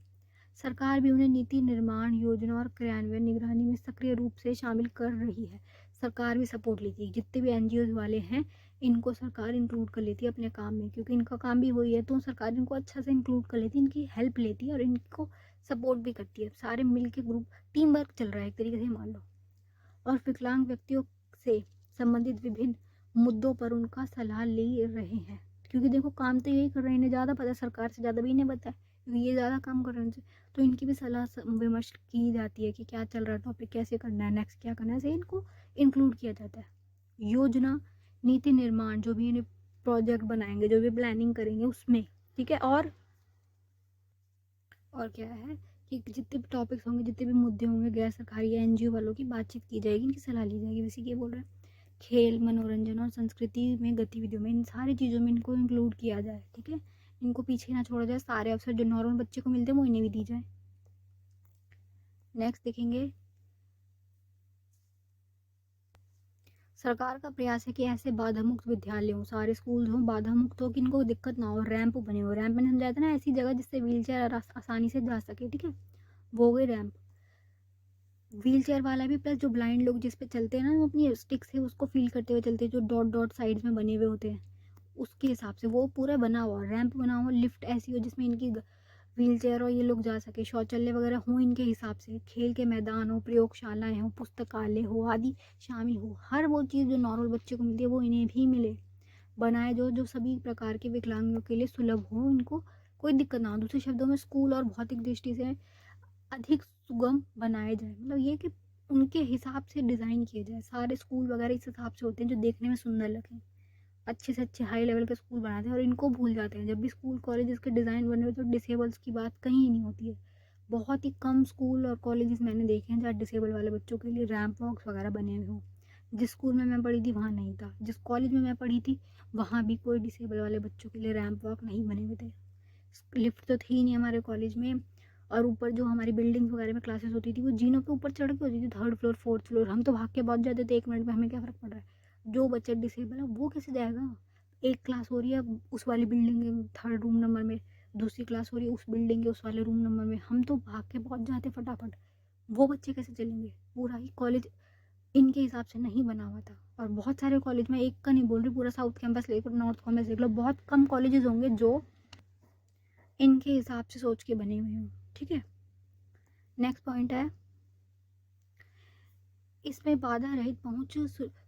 Speaker 1: सरकार भी उन्हें नीति निर्माण, योजना और क्रियान्वयन निगरानी में सक्रिय रूप से शामिल कर रही है। सरकार भी सपोर्ट लेती है, जितने भी एनजीओ वाले हैं इनको सरकार इंक्लूड कर लेती है अपने काम में, क्योंकि इनका काम भी वही है, तो सरकार इनको अच्छा से इंक्लूड कर लेती है, इनकी हेल्प लेती है और इनको सपोर्ट भी करती है। सारे मिल के ग्रुप, टीम वर्क चल रहा है एक तरीके से मान लो। और विकलांग व्यक्तियों से संबंधित विभिन्न मुद्दों पर उनका सलाह ले रहे हैं, क्योंकि देखो काम तो यही कर रहे हैं, इन्हें ज़्यादा पता है, सरकार से ज़्यादा भी इन्हें पता है, क्योंकि ये ज़्यादा काम कर रहे हैं। तो इनकी भी सलाह विमर्श की जाती है कि क्या चल रहा है, टॉपिक कैसे करना है, नेक्स्ट क्या करना है, ऐसे इनको इंक्लूड किया जाता है। योजना, नीति निर्माण, जो भी इन्हें प्रोजेक्ट बनाएंगे, जो भी प्लानिंग करेंगे उसमें। ठीक है, और क्या है कि जितने भी टॉपिक्स होंगे, जितने भी मुद्दे होंगे, गैर सरकारी या एनजीओ वालों की बातचीत की जाएगी, इनकी सलाह ली जाएगी। वैसे ये बोल रहे हैं खेल, मनोरंजन और संस्कृति में गतिविधियों में, इन सारी चीज़ों में इनको इंक्लूड किया जाए। ठीक है, इनको पीछे ना छोड़ा जाए, सारे अवसर जो नॉर्मल बच्चे को मिलते हैं वो इन्हें भी दी जाए। नेक्स्ट देखेंगे, सरकार का प्रयास है कि ऐसे बाधा मुक्त विद्यालय हो, सारे स्कूल हों बाधा मुक्त हो, कि इनको दिक्कत ना हो, रैंप बने हो। रैंप मैंने समझाया था ना, ऐसी जगह जिससे व्हील चेयर आसानी से जा सके। ठीक है, वो हो गई रैंप। व्हील चेयर वाला भी प्लस जो ब्लाइंड लोग जिस पे चलते हैं ना, वो अपनी स्टिक से उसको फील करते हुए चलते हैं, जो डॉट डॉट साइड्स में बने हुए होते हैं, उसके हिसाब से वो पूरा बना हुआ, रैंप बना हुआ, लिफ्ट ऐसी हो जिसमें इनकी व्हील चेयर और ये लोग जा सके, शौचालय वगैरह हो इनके हिसाब से, खेल के मैदान हो, प्रयोगशालाएं हो, पुस्तकालय हो आदि शामिल हो। हर वो चीज़ जो नॉर्मल बच्चे को मिलती है वो इन्हें भी मिले। बनाए जो जो सभी प्रकार के विकलांगों के लिए सुलभ हो, इनको कोई दिक्कत ना हो। दूसरे शब्दों में स्कूल और भौतिक दृष्टि से अधिक सुगम बनाए जाए, मतलब ये कि उनके हिसाब से डिज़ाइन किए जाए। सारे स्कूल वगैरह इस हिसाब से होते हैं जो देखने में सुंदर लगें। अच्छे से अच्छे हाई लेवल के स्कूल बनाते हैं और इनको भूल जाते हैं। जब भी स्कूल कॉलेजेस के डिज़ाइन बने हुए तो डिसेबल्स की बात कहीं नहीं होती है। बहुत ही कम स्कूल और कॉलेजेस मैंने देखे हैं जहाँ डिसेबल वाले बच्चों के लिए रैंप वॉक्स वगैरह बने हुए हों। जिस स्कूल में मैं पढ़ी थी वहाँ नहीं था, जिस कॉलेज में मैं पढ़ी थी वहाँ भी कोई डिसेबल वाले बच्चों के लिए रैंप वॉक नहीं बने हुए थे। लिफ्ट तो थी ही नहीं हमारे कॉलेज में। और ऊपर जो हमारी बिल्डिंग्स वगैरह में क्लासेस होती थी वो जीनों के ऊपर चढ़ के होती थी, थर्ड फ्लोर फोर्थ फ्लोर। हम तो भाग के पहुंच जाते थे 1 मिनट में, हमें क्या फ़र्क पड़ रहा है। जो बच्चा डिसेबल है वो कैसे जाएगा। एक क्लास हो रही है उस वाली बिल्डिंग के थर्ड रूम नंबर में, दूसरी क्लास हो रही है उस बिल्डिंग के उस वाले रूम नंबर में, हम तो भाग के पहुंच जाते फटाफट। वो बच्चे कैसे चलेंगे। पूरा ही कॉलेज इनके हिसाब से नहीं बना हुआ था। और बहुत सारे कॉलेज में, एक का नहीं बोल रही, पूरा साउथ कैंपस लेकर नॉर्थ कैंपस देख लो, बहुत कम कॉलेजेस होंगे जो इनके हिसाब से सोच के बने हुए हों। ठीक है, नेक्स्ट पॉइंट है, इसमें बाधा रहित पहुंच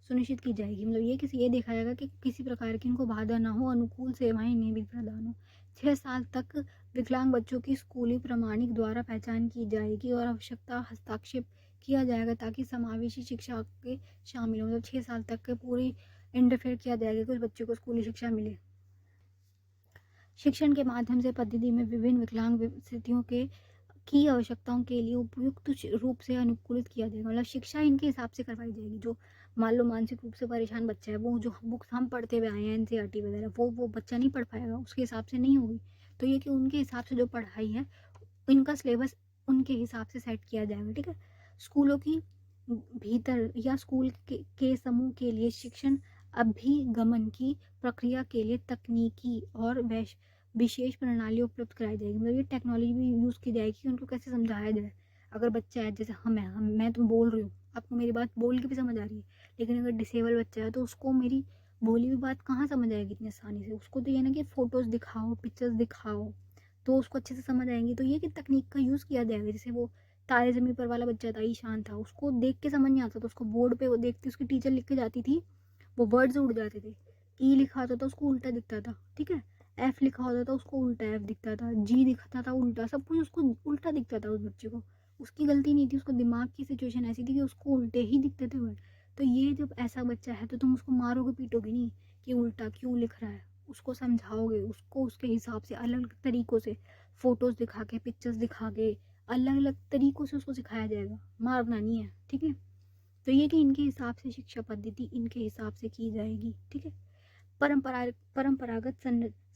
Speaker 1: सुनिश्चित की जाएगी। मतलब ये देखा जाएगा कि किसी प्रकार की इनको बाधा ना हो, अनुकूल सेवाएं इन्हें भी प्रदान हो। 6 साल तक विकलांग बच्चों की स्कूली प्रमाणिक द्वारा पहचान की जाएगी और आवश्यकता हस्ताक्षेप किया जाएगा ताकि समावेशी शिक्षा के शामिल हो। मतलब 6 साल तक के पूरी इंटरफेयर किया जाएगा कि उस बच्चे को स्कूली शिक्षा मिले। शिक्षण के माध्यम से पद्धति में विभिन्न विकलांग स्थितियों के की आवश्यकताओं के लिए उपयुक्त रूप से अनुकूलित किया जाएगा। मतलब शिक्षा इनके हिसाब से करवाई जाएगी। जो मान लो मानसिक रूप से परेशान बच्चा है, वो जो बुक्स हम पढ़ते हुए आए हैं एनसीईआरटी वगैरह, वो बच्चा नहीं पढ़ पाएगा, उसके हिसाब से नहीं होगी। तो ये कि उनके हिसाब से जो पढ़ाई है इनका सिलेबस उनके हिसाब से सेट किया जाएगा। ठीक है, स्कूलों की भीतर या स्कूल के समूह के लिए शिक्षण अभिगमन की प्रक्रिया के लिए तकनीकी और विशेष प्रणाली उपलब्ध कराई जाएगी। मतलब ये टेक्नोलॉजी भी यूज़ की जाएगी कि उनको कैसे समझाया जाए। अगर बच्चा है, जैसे मैं तुम बोल रही हूँ, आपको मेरी बात बोल के भी समझ आ रही है, लेकिन अगर डिसेबल बच्चा है तो उसको मेरी बोली हुई बात कहाँ समझ आएगी इतनी आसानी से। उसको तो ये ना कि फ़ोटोज़ दिखाओ, पिक्चर्स दिखाओ, तो उसको अच्छे से समझ आएंगी। तो ये कि तकनीक का यूज़ किया जाएगा। जैसे वो तारे ज़मीन पर वाला बच्चा था, ईशान था, उसको देख के समझ नहीं आता था, उसको बोर्ड पे वो देखती, उसकी टीचर लिख के जाती थी, वो वर्ड्स उड़ जाते थे। ई लिखा होता था उसको उल्टा दिखता था। ठीक है, एफ लिखा होता था उसको उल्टा एफ दिखता था, जी दिखता था उल्टा, सब कुछ उसको उल्टा दिखता था। उस बच्चे को उसकी गलती नहीं थी, उसको दिमाग की सिचुएशन ऐसी थी कि उसको उल्टे ही दिखते थे वर्ड। तो ये जब ऐसा बच्चा है तो तुम उसको मारोगे पीटोगे नहीं कि उल्टा क्यों लिख रहा है। उसको समझाओगे, उसको उसके हिसाब से अलग अलग तरीक़ों से फ़ोटोज़ दिखा के, पिक्चर्स दिखा के, अलग अलग तरीक़ों से उसको सिखाया जाएगा, मारना नहीं है। ठीक है, तो ये कि इनके हिसाब से शिक्षा पद्धति इनके हिसाब से की जाएगी। ठीक है, परंपरागत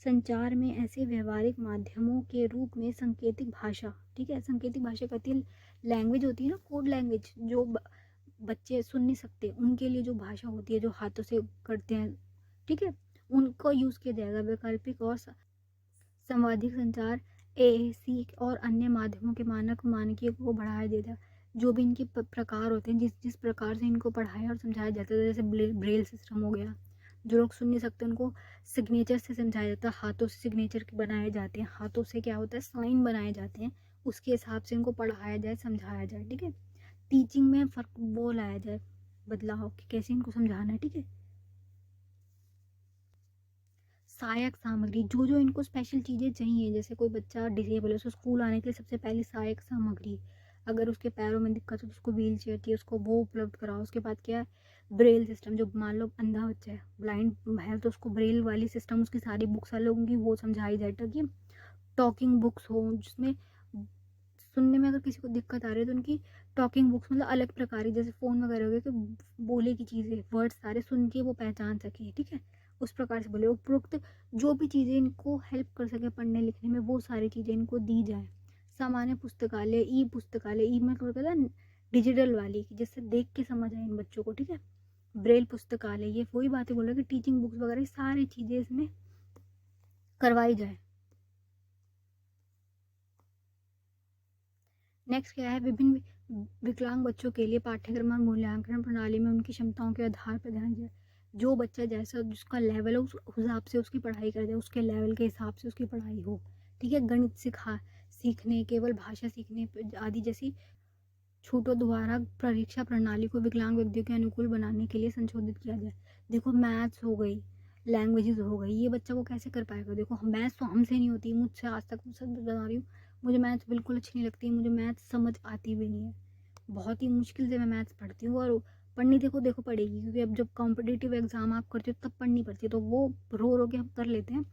Speaker 1: संचार में ऐसे व्यवहारिक माध्यमों के रूप में सांकेतिक भाषा। ठीक है, सांकेतिक भाषा कहती है लैंग्वेज होती है ना, कोड लैंग्वेज, जो बच्चे सुन नहीं सकते उनके लिए जो भाषा होती है, जो हाथों से करते हैं, ठीक है, उनको यूज़ किया जाएगा। वैकल्पिक और संवादिक संचार एएसी और अन्य माध्यमों के मानकीय को बढ़ाया देता है। जो भी इनके प्रकार होते हैं, जिस जिस प्रकार से इनको पढ़ाया और समझाया जाता है, जैसे ब्रेल सिस्टम हो गया, जो लोग सुन नहीं सकते उनको सिग्नेचर से समझाया जाता है, हाथों से सिग्नेचर बनाए जाते हैं, हाथों से क्या होता है साइन बनाए जाते हैं, उसके हिसाब से इनको पढ़ाया जाए, समझाया जाए। ठीक है, टीचिंग में फ़र्क वो लाया जाए, बदलाव, कि कैसे इनको समझाना है। ठीक है, सहायक सामग्री, जो जो इनको स्पेशल चीज़ें चाहिए, जैसे कोई बच्चा डिसेबल है, उसको स्कूल आने के लिए सबसे पहले सहायक सामग्री, अगर उसके पैरों में दिक्कत हो तो उसको व्हील चेयर चाहिए, उसको वो उपलब्ध कराओ। उसके बाद क्या है, ब्रेल सिस्टम, जो मान लो अंधा बच्चा है, ब्लाइंड है, तो उसको ब्रेल वाली सिस्टम, उसकी सारी बुक्स अलग होंगी, वो समझाई जाए। ताकि टॉकिंग बुक्स हो जिसमें सुनने में अगर किसी को दिक्कत आ रही है तो उनकी टॉकिंग बुक्स, मतलब अलग प्रकार की, जैसे फ़ोन वगैरह हो गए, तो बोले की चीज़ें, वर्ड्स सारे सुन के वो पहचान सके। ठीक है, उस प्रकार से बोले। उपरोक्त जो भी चीज़ें इनको हेल्प कर सके पढ़ने लिखने में, वो सारी चीज़ें इनको दी जाए। सामान्य पुस्तकालय, ई पुस्तकालय, ई में कहता है डिजिटल वाली, जिससे देख के समझ आए इन बच्चों को। ठीक है, ब्रेल पुस्तकालय, ये वही बातें बोल रहे कि टीचिंग बुक्स वगैरह सारी चीज़ें इसमें करवाई जाए। नेक्स्ट क्या है, विभिन्न विकलांग बच्चों के लिए पाठ्यक्रम और मूल्यांकन प्रणाली में उनकी क्षमताओं के आधार पर ध्यान दिया। जो बच्चा जैसा जिसका लेवल है उस हिसाब से उसकी पढ़ाई कर दे, उसके लेवल के हिसाब से उसकी पढ़ाई हो, ठीक है। गणित सीखने, केवल भाषा सीखने आदि जैसी छूटों द्वारा परीक्षा प्रणाली को विकलांग व्यक्तियों के अनुकूल बनाने के लिए संशोधित किया जाए। देखो मैथ्स हो गई, लैंग्वेजेस हो गई, ये बच्चा वो कैसे कर पाएगा। देखो मैथ्स तो हमसे नहीं होती, मुझसे आज तक मैं सच बता रही हूँ, मुझे मैथ्स बिल्कुल अच्छी नहीं लगती, मुझे मैथ्स समझ आती भी नहीं है, बहुत ही मुश्किल से मैं मैथ्स पढ़ती हूँ। और पढ़नी देखो पड़ेगी, क्योंकि अब जब कॉम्पिटिटिव एग्जाम आप करते हो तब पढ़नी पड़ती है, तो वो रो के हम कर लेते हैं।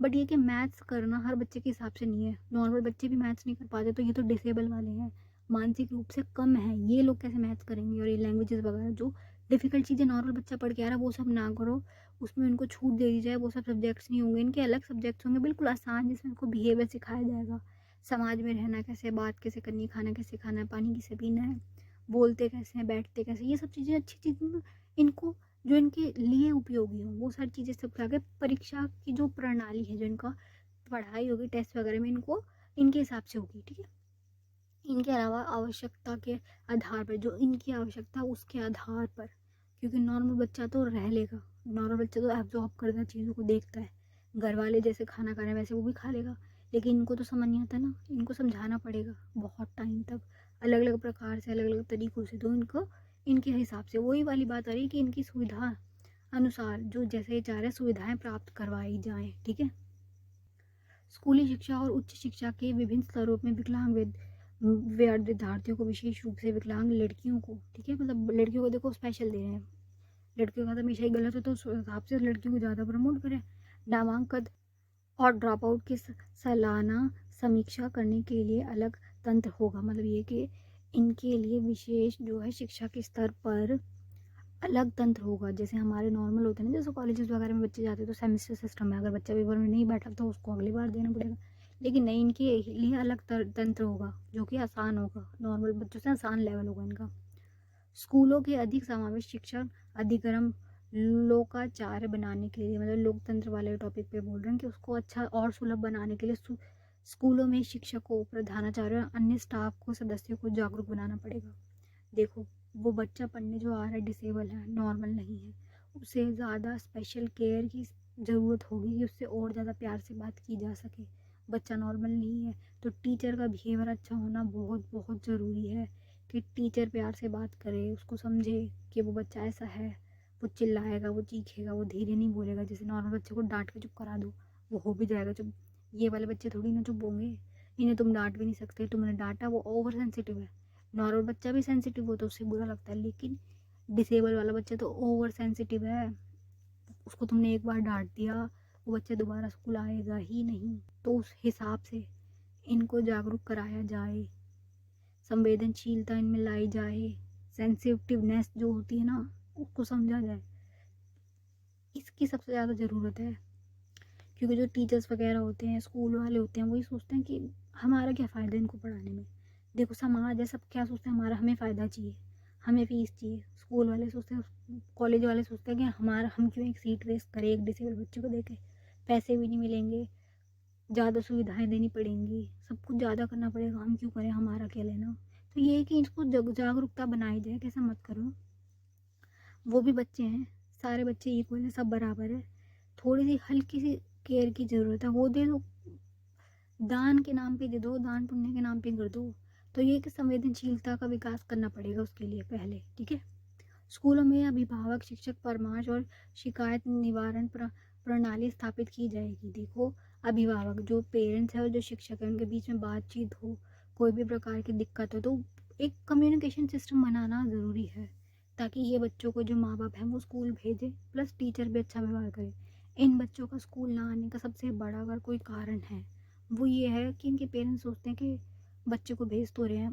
Speaker 1: बट ये कि मैथ्स करना हर बच्चे के हिसाब से नहीं है, नॉर्मल बच्चे भी मैथ्स नहीं कर पाते, तो ये तो डिसेबल वाले हैं, मानसिक रूप से कम है, ये लोग कैसे मैथ्स करेंगे। और ये लैंग्वेजेस वगैरह जो डिफिकल्ट चीज़ें नॉर्मल बच्चा पढ़ के आ रहा है वो सब ना करो, उसमें उनको छूट दे दी जाए, वो सब सब्जेक्ट्स नहीं होंगे, इनके अलग सब्जेक्ट्स होंगे बिल्कुल आसान, जिसमें उनको बिहेवियर सिखाया जाएगा, समाज में रहना कैसे, बात कैसे करनी, खाना कैसे खाना है, पानी कैसे पीना है, बोलते कैसे हैं, बैठते कैसे, ये सब चीज़ें अच्छी चीज़ें इनको जो इनके लिए उपयोगी हो वो सारी चीज़ें सब आगे परीक्षा की जो प्रणाली है, जो इनका पढ़ाई होगी टेस्ट वगैरह में इनको इनके हिसाब से होगी, ठीक है। इनके अलावा आवश्यकता के आधार पर, जो इनकी आवश्यकता उसके आधार पर, क्योंकि नॉर्मल बच्चा तो रह लेगा, नॉर्मल बच्चा तो एब्जॉर्ब करता है, चीज़ों को देखता है, घर वाले जैसे खाना खा रहे हैं वैसे वो भी खा लेगा, लेकिन इनको तो समझ नहीं आता ना, इनको समझाना पड़ेगा बहुत टाइम तक, अलग अलग प्रकार से, अलग अलग तरीक़ों से, तो इनको इनके हिसाब से वही वाली बात आ रही है कि इनकी सुविधा अनुसार जो जैसे चाह रहे सुविधाएं प्राप्त करवाई जाएं, ठीक है। स्कूली शिक्षा और उच्च शिक्षा के विभिन्न स्तरों में विकलांग विद्यार्थियों को, विशेष रूप से विकलांग लड़कियों को, ठीक है, मतलब लड़कियों को देखो स्पेशल दे रहे हैं, लड़कियों का तो हमेशा ही गलत हो, तो उस हिसाब से लड़कियों को ज़्यादा प्रमोट करें। नामांकन और ड्रॉप आउट की सालाना समीक्षा करने के लिए अलग तंत्र होगा, मतलब ये कि इनके लिए विशेष जो है शिक्षा के स्तर पर अलग तंत्र होगा, जैसे हमारे नॉर्मल होते हैं ना, जैसे कॉलेजेस वगैरह में बच्चे जाते हैं तो सेमेस्टर सिस्टम है, अगर बच्चा पेपर में नहीं बैठा तो उसको अगली बार देना पड़ेगा, लेकिन नहीं, इनके लिए अलग तंत्र होगा जो कि आसान होगा, नॉर्मल बच्चों से आसान लेवल होगा इनका। स्कूलों के अधिक समावेश शिक्षण अधिक्रम लोकाचार बनाने के लिए, मतलब लोकतंत्र वाले टॉपिक पे बोल रहे हैं कि उसको अच्छा और सुलभ बनाने के लिए स्कूलों में शिक्षकों, प्रधानाचार्य और अन्य स्टाफ को, सदस्यों को जागरूक बनाना पड़ेगा। देखो वो बच्चा पढ़ने जो आ रहा है डिसेबल है, नॉर्मल नहीं है, उसे ज़्यादा स्पेशल केयर की ज़रूरत होगी कि उससे और ज़्यादा प्यार से बात की जा सके, बच्चा नॉर्मल नहीं है, तो टीचर का बिहेवियर अच्छा होना बहुत बहुत ज़रूरी है, कि टीचर प्यार से बात करे, उसको समझे कि वो बच्चा ऐसा है, वो चिल्लाएगा, वो चीखेगा, वो धीरे नहीं बोलेगा, जैसे नॉर्मल बच्चे को डांट के चुप करा दो वो हो भी जाएगा चुप, ये वाले बच्चे थोड़ी ना चुप होंगे, इन्हें तुम डांट भी नहीं सकते, तुमने डांटा वो ओवर सेंसिटिव है, नॉर्मल बच्चा भी सेंसिटिव हो तो उससे बुरा लगता है, लेकिन डिसेबल वाला बच्चा तो ओवर सेंसिटिव है, उसको तुमने एक बार डांट दिया वो बच्चा दोबारा स्कूल आएगा ही नहीं, तो उस हिसाब से इनको जागरूक कराया जाए, संवेदनशीलता इनमें लाई जाए, सेंसिटिवनेस जो होती है ना उसको समझा जाए, इसकी सबसे ज़्यादा ज़रूरत है, क्योंकि जो टीचर्स वगैरह होते हैं, स्कूल वाले होते हैं, वही सोचते हैं कि हमारा क्या फ़ायदा इनको पढ़ाने में, देखो समाज है सब क्या सोचते हैं, हमारा हमें फ़ायदा चाहिए, हमें फ़ीस चाहिए, स्कूल वाले सोचते हैं, कॉलेज वाले सोचते हैं कि हमारा हम क्यों एक सीट वेस्ट करें एक डिसेबल बच्चे को देके, पैसे भी नहीं मिलेंगे, ज़्यादा सुविधाएं देनी पड़ेंगी, सब कुछ ज़्यादा करना पड़ेगा, हम क्यों करें, हमारा क्या लेना। तो ये है कि इसको जागरूकता बनाई जाए, कैसा मत करो, वो भी बच्चे हैं, सारे बच्चे इक्वल है, सब बराबर है, थोड़ी सी हल्की सी केयर की ज़रूरत है, वो दे दो, दान के नाम पे दे दो, दान पुण्य के नाम पे कर दो, तो ये कि संवेदनशीलता का विकास करना पड़ेगा उसके लिए पहले, ठीक है। स्कूलों में अभिभावक शिक्षक परामर्श और शिकायत निवारण प्रणाली स्थापित की जाएगी। देखो अभिभावक जो पेरेंट्स है और जो शिक्षक है उनके बीच में बातचीत हो, कोई भी प्रकार की दिक्कत हो तो एक कम्युनिकेशन सिस्टम बनाना ज़रूरी है, ताकि ये बच्चों को जो माँ बाप हैं वो स्कूल भेजें, प्लस टीचर भी अच्छा व्यवहार करे। इन बच्चों का स्कूल ना आने का सबसे बड़ा अगर कोई कारण है वो ये है कि इनके पेरेंट्स सोचते हैं कि बच्चे को भेज तो रहे हैं,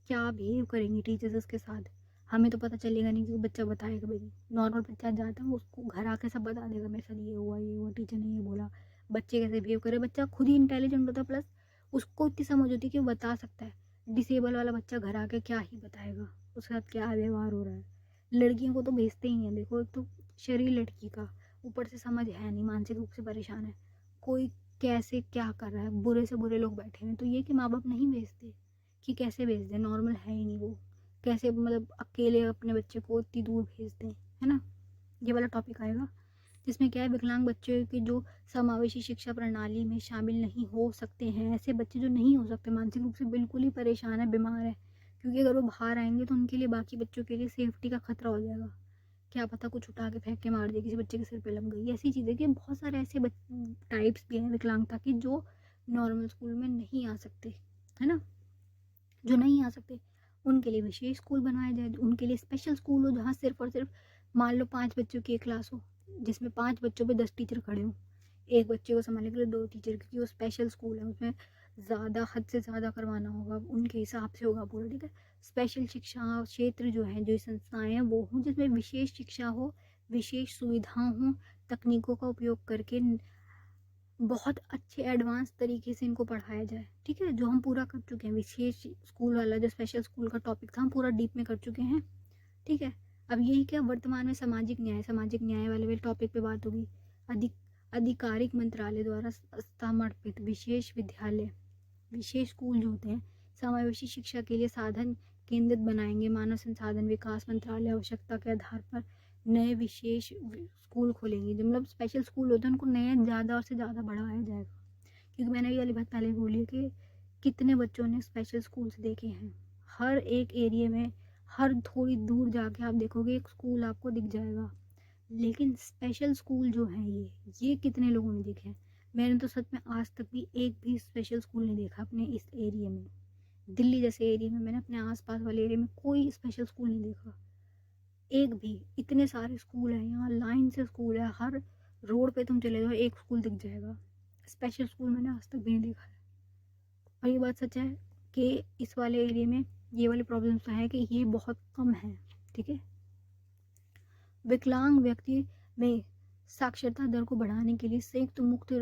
Speaker 1: क्या बिहेव करेंगे टीचर्स उसके साथ, हमें तो पता चलेगा नहीं, क्योंकि बच्चा बताएगा भी नहीं, नॉर्मल बच्चा जाता है वो उसको घर आके सब बता देगा, मेरे साथ ये हुआ टीचर ने ये बोला, बच्चे कैसे बिहेव करे, बच्चा खुद ही इंटेलिजेंट होता है, प्लस उसको इतनी समझ होती है कि वो बता सकता है, डिसेबल वाला बच्चा घर आके क्या ही बताएगा उसके साथ क्या व्यवहार हो रहा है। लड़कियों को तो भेजते ही हैं, देखो एक तो शरीर लड़की का, ऊपर से समझ है नहीं, मानसिक रूप से परेशान है, कोई कैसे क्या कर रहा है, बुरे से बुरे लोग बैठे हैं, तो ये कि माँ बाप नहीं भेजते, कि कैसे भेज दें, नॉर्मल है ही नहीं वो, कैसे मतलब अकेले अपने बच्चे को इतनी दूर भेज दें, है ना, ये वाला टॉपिक आएगा, जिसमें क्या है, विकलांग बच्चे की जो समावेशी शिक्षा प्रणाली में शामिल नहीं हो सकते हैं। ऐसे बच्चे जो नहीं हो सकते, मानसिक रूप से बिल्कुल ही परेशान है, बीमार है, क्योंकि अगर वो बाहर आएंगे तो उनके लिए, बाकी बच्चों के लिए सेफ्टी का खतरा हो जाएगा। क्या पता कुछ उठा के फेंक के मार दे, किसी बच्चे के सिर पे लग गई, ऐसी चीज़ें कि बहुत सारे ऐसे टाइप्स भी हैं विकलांगता के जो नॉर्मल स्कूल में नहीं आ सकते, है ना, जो नहीं आ सकते उनके लिए विशेष स्कूल बनाया जाए, उनके लिए स्पेशल स्कूल हो, जहाँ सिर्फ और सिर्फ मान लो 5 बच्चों की एक क्लास हो, जिसमें 5 बच्चों पे 10 टीचर खड़े हों, एक बच्चे को संभालने के लिए 2 टीचर, क्योंकि वो स्पेशल स्कूल है, उसमें ज़्यादा, हद से ज़्यादा करवाना होगा, उनके हिसाब से होगा पूरा, ठीक है। स्पेशल शिक्षा क्षेत्र जो है, जो संस्थाएं हैं वो हों जिसमें विशेष शिक्षा हो, विशेष सुविधाएं हों, तकनीकों का उपयोग करके बहुत अच्छे एडवांस तरीके से इनको पढ़ाया जाए, ठीक है, जो हम पूरा कर चुके हैं। विशेष स्कूल वाला जो स्पेशल स्कूल का टॉपिक था, हम पूरा डीप में कर चुके हैं, ठीक है। अब यही क्या, वर्तमान में सामाजिक न्याय वाले टॉपिक पे बात होगी। अधिक आधिकारिक मंत्रालय द्वारा समर्पित विशेष विद्यालय, विशेष स्कूल जो होते हैं, समावेशी शिक्षा के लिए साधन केंद्रित बनाएंगे। मानव संसाधन विकास मंत्रालय आवश्यकता के आधार पर नए विशेष स्कूल खोलेंगे। जो मतलब स्पेशल स्कूल होते हैं उनको नए ज़्यादा और से ज़्यादा बढ़ाया जाएगा, क्योंकि मैंने ये वाली बात पहले बोली है कि कितने बच्चों ने स्पेशल स्कूल्स देखे हैं। हर एक एरिया में, हर थोड़ी दूर जाके आप देखोगे एक स्कूल आपको दिख जाएगा, लेकिन स्पेशल स्कूल जो है ये कितने लोगों ने देखे हैं। मैंने तो सच में आज तक भी एक भी स्पेशल स्कूल नहीं देखा अपने इस एरिया में। दिल्ली जैसे एरिया में मैंने अपने आसपास वाले एरिया में कोई स्पेशल स्कूल नहीं देखा, एक भी। इतने सारे स्कूल हैं यहाँ, लाइन से स्कूल है, हर रोड पे तुम चले जाओ एक स्कूल दिख जाएगा। स्पेशल स्कूल मैंने आज तक भी नहीं देखा है। और ये बात सच है कि इस वाले एरिया में ये वाली प्रॉब्लम तो है कि ये बहुत कम है, ठीक है। विकलांग व्यक्ति में साक्षरता दर को बढ़ाने के लिए संयुक्त मुक्त